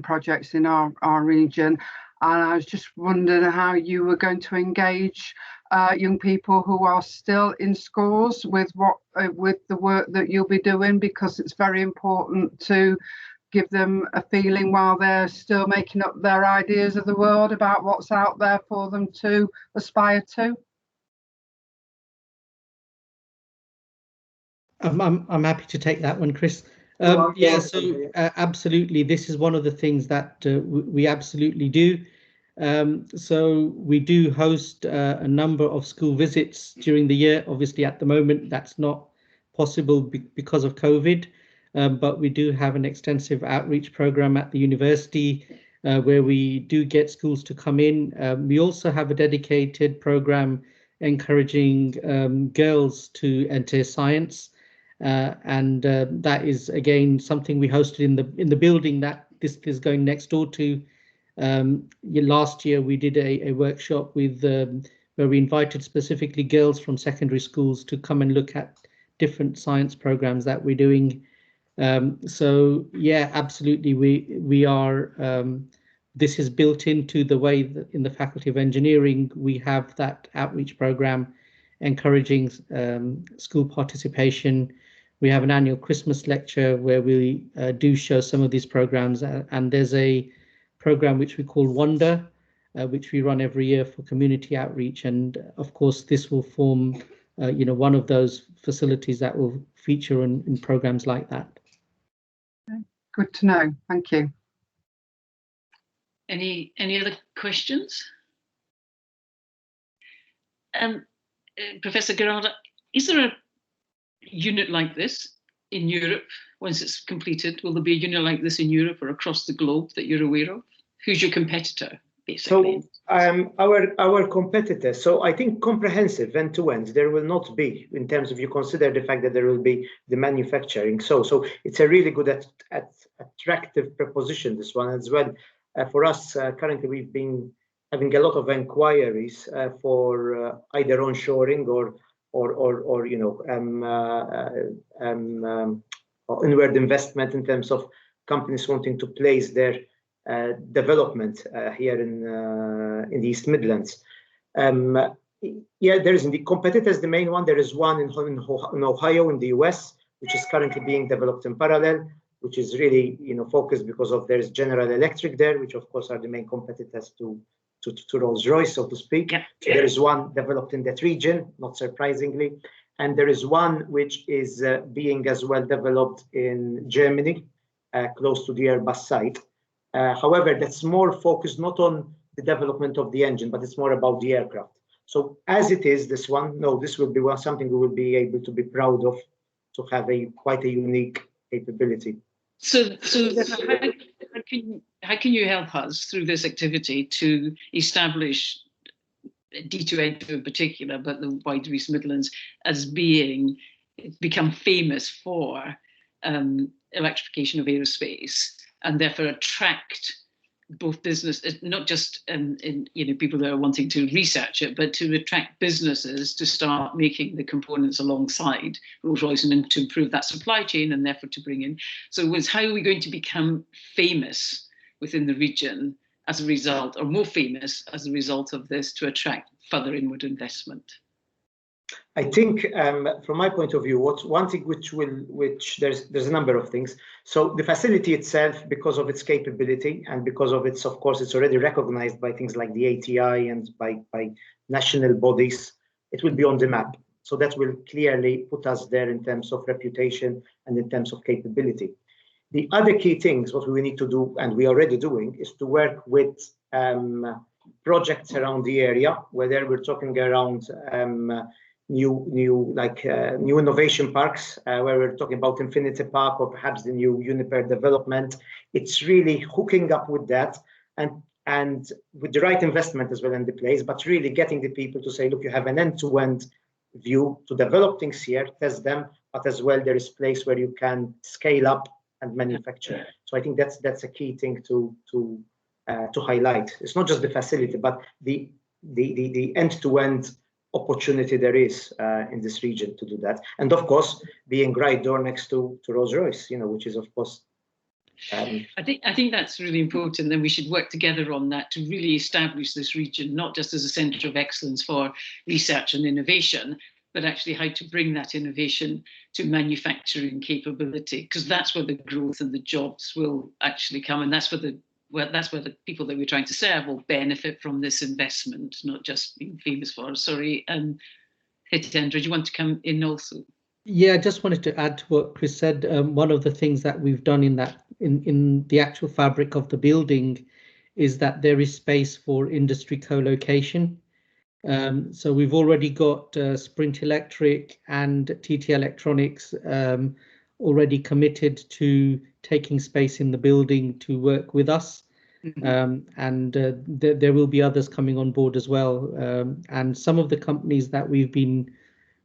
projects in our region. And I was just wondering how you were going to engage young people who are still in schools with the work that you'll be doing, because it's very important to give them a feeling while they're still making up their ideas of the world about what's out there for them to aspire to. I'm happy to take that one, Chris. Absolutely. This is one of the things that we absolutely do. So we do host a number of school visits during the year. Obviously, at the moment, that's not possible because of COVID, but we do have an extensive outreach program at the university where we do get schools to come in. We also have a dedicated program encouraging girls to enter science. And that is, again, something we hosted in the building that this is going next door to. Last year we did a workshop with where we invited specifically girls from secondary schools to come and look at different science programs that we're doing. So yeah, absolutely, we are. This is built into the way that in the Faculty of Engineering we have that outreach program encouraging school participation. We have an annual Christmas lecture where we do show some of these programs, and there's a program which we call Wonder, which we run every year for community outreach. And of course, this will form, one of those facilities that will feature in programs like that. Good to know. Thank you. Any other questions? Professor Gerarda, is there a unit like this in Europe once it's completed? Will there be a unit like this in Europe or across the globe that you're aware of? Who's your competitor, basically? So our competitor, so I think comprehensive end-to-end, there will not be, in terms of you consider the fact that there will be the manufacturing. So it's a really good, attractive proposition, this one as well. For us, currently we've been having a lot of inquiries for either onshoring or inward investment in terms of companies wanting to place their development here in the East Midlands. Yeah, there is the competitors. The main one, there is one in Ohio in the US, which is currently being developed in parallel, which is really focused because of there's General Electric there, which of course are the main competitors to Rolls-Royce, so to speak. Yeah. So there is one developed in that region, not surprisingly, and there is one which is being as well developed in Germany, close to the Airbus site. However, that's more focused not on the development of the engine, but it's more about the aircraft. So as it is, this one, no, this will be something we will be able to be proud of, to have quite a unique capability. So how can you help us through this activity to establish D2N2 in particular, but the wider East Midlands as become famous for electrification of aerospace, and therefore attract both business, not just people that are wanting to research it, but to attract businesses to start making the components alongside Rolls-Royce and to improve that supply chain, and therefore to bring in. So how are we going to become famous within the region as a result, or more famous as a result of this, to attract further inward investment? I think, from my point of view, one thing which there's a number of things. So the facility itself, because of its capability and because of its, of course, it's already recognized by things like the ATI and by national bodies, it will be on the map. So that will clearly put us there in terms of reputation and in terms of capability. The other key things, what we need to do, and we are already doing, is to work with projects around the area, whether we're talking around new innovation parks, where we're talking about Infinity Park or perhaps the new Uniper development. It's really hooking up with that and with the right investment as well in the place, but really getting the people to say, look, you have an end-to-end view to develop things here, test them, but as well there is place where you can scale up and manufacture. So I think that's a key thing to highlight. It's not just the facility, but the end-to-end opportunity there is in this region to do that, and of course being right door next to Rolls-Royce, which is of course. I think that's really important. Then we should work together on that to really establish this region not just as a centre of excellence for research and innovation, but actually how to bring that innovation to manufacturing capability, because that's where the growth and the jobs will actually come, and that's where the people that we're trying to serve will benefit from this investment, not just being famous for. Sorry, Hitendra, do you want to come in also? Yeah, I just wanted to add to what Chris said. One of the things that we've done in the actual fabric of the building is that there is space for industry co-location. So we've already got Sprint Electric and TT Electronics already committed to taking space in the building to work with us. And there will be others coming on board as well. And some of the companies that we've been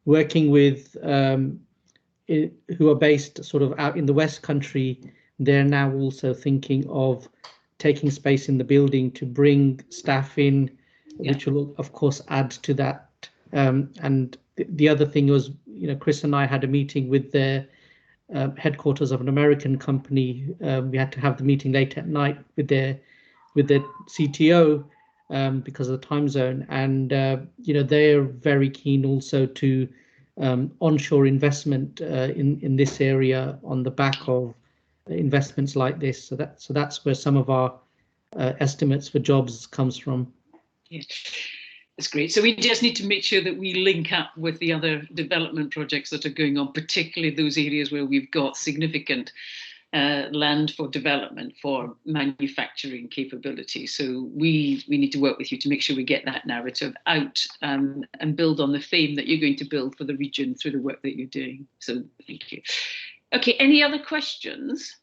working with who are based sort of out in the West Country, they're now also thinking of taking space in the building to bring staff in, which will of course add to that. And the other thing was, Chris and I had a meeting with the headquarters of an American company. We had to have the meeting late at night with their CTO because of the time zone, and they're very keen also to onshore investment in this area on the back of investments like this. So that's where some of our estimates for jobs comes from. Yeah. That's great. So we just need to make sure that we link up with the other development projects that are going on, particularly those areas where we've got significant land for development for manufacturing capability. So we need to work with you to make sure we get that narrative out and build on the fame that you're going to build for the region through the work that you're doing. So thank you. Okay, any other questions?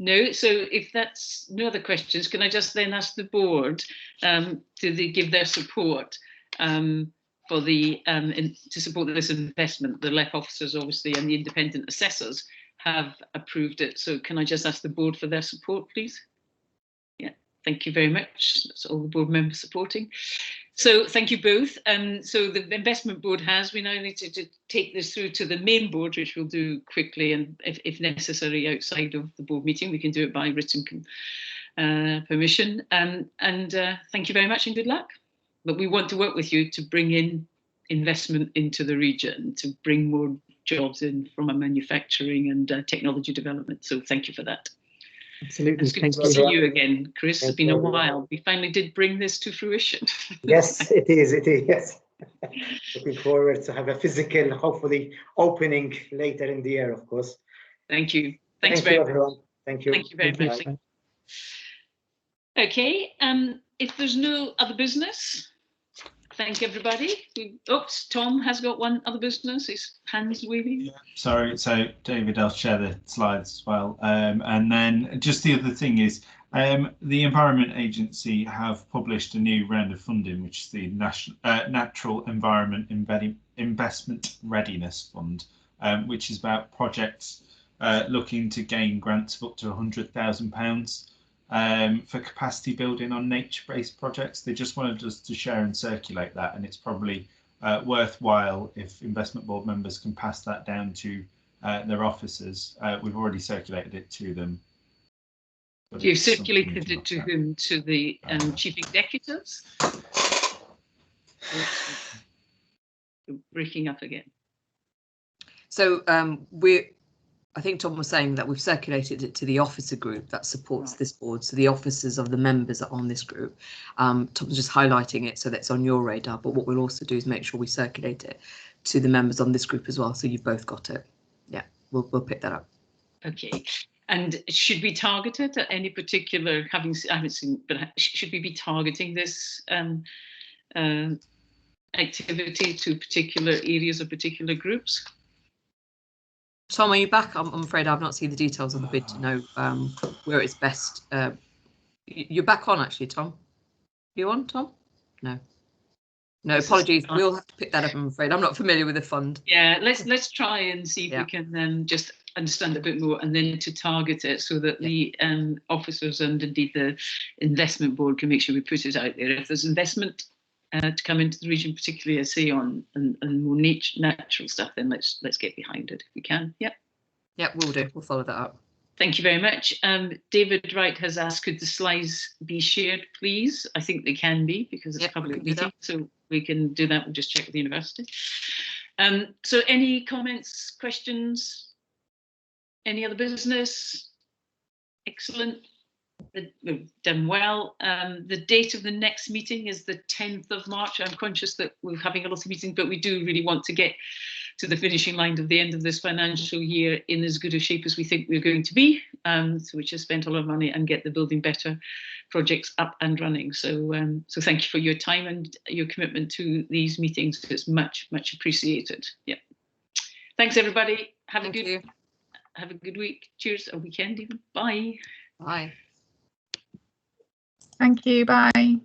No, so if that's no other questions, can I just then ask the board to give their support for the to support this investment? The LEP officers, obviously, and the independent assessors have approved it. So can I just ask the board for their support, please? Yeah, thank you very much. That's all the board members supporting. So thank you both. So the investment board we now need to take this through to the main board, which we'll do quickly, and if necessary outside of the board meeting, we can do it by written permission. And thank you very much and good luck. But we want to work with you to bring in investment into the region, to bring more jobs in from a manufacturing and technology development. So thank you for that. Absolutely. It's good to see you again, Chris. It's been a while. We finally did bring this to fruition. Yes, it is. It is. Yes. Looking forward to have a physical, hopefully, opening later in the year, of course. Thank you. Thanks very much. Everyone. Thank you. Thank you very much. Okay. If there's no other business, thank everybody. Oops, Tom has got one other business. His hands waving. Yeah, sorry, so David, I'll share the slides as well. And then just the other thing is the Environment Agency have published a new round of funding, which is the Natural Environment Investment Readiness Fund, which is about projects looking to gain grants of up to £100,000. For capacity building on nature-based projects. They just wanted us to share and circulate that, and it's probably worthwhile if investment board members can pass that down to their officers. We've already circulated it to them. You've circulated it to whom? To the chief executives? You're breaking up again. So I think Tom was saying that we've circulated it to the officer group that supports this board. So the officers of the members are on this group. Tom's just highlighting it so that's on your radar. But what we'll also do is make sure we circulate it to the members on this group as well. So you've both got it. Yeah, we'll pick that up. Okay. And should we target it at any particular, I haven't seen, but should we be targeting this activity to particular areas or particular groups? Tom, are you back? I'm afraid I've not seen the details of the bid to know where it's best. You're back on, actually, Tom. You on, Tom? No. No, apologies. We'll have to pick that up, I'm afraid. I'm not familiar with the fund. Yeah, let's try and see if we can just understand a bit more, and then to target it so that the officers and indeed the investment board can make sure we put it out there. If there's investment to come into the region, particularly, I say, on more natural stuff, then let's get behind it if we can. Yeah. Yeah, we'll do. We'll follow that up. Thank you very much. David Wright has asked, could the slides be shared, please? I think they can be because it's a public meeting, so we can do that. We'll just check with the university. So any comments, questions? Any other business? Excellent. We've done well. The date of the next meeting is the 10th of March. I'm conscious that we're having a lot of meetings, but we do really want to get to the finishing line of the end of this financial year in as good a shape as we think we're going to be. So we just spent a lot of money and get the Building Better projects up and running. So so thank you for your time and your commitment to these meetings. It's much, much appreciated. Yeah. Thanks, everybody. Have a good week. Cheers, a weekend even. Bye. Bye. Thank you. Bye.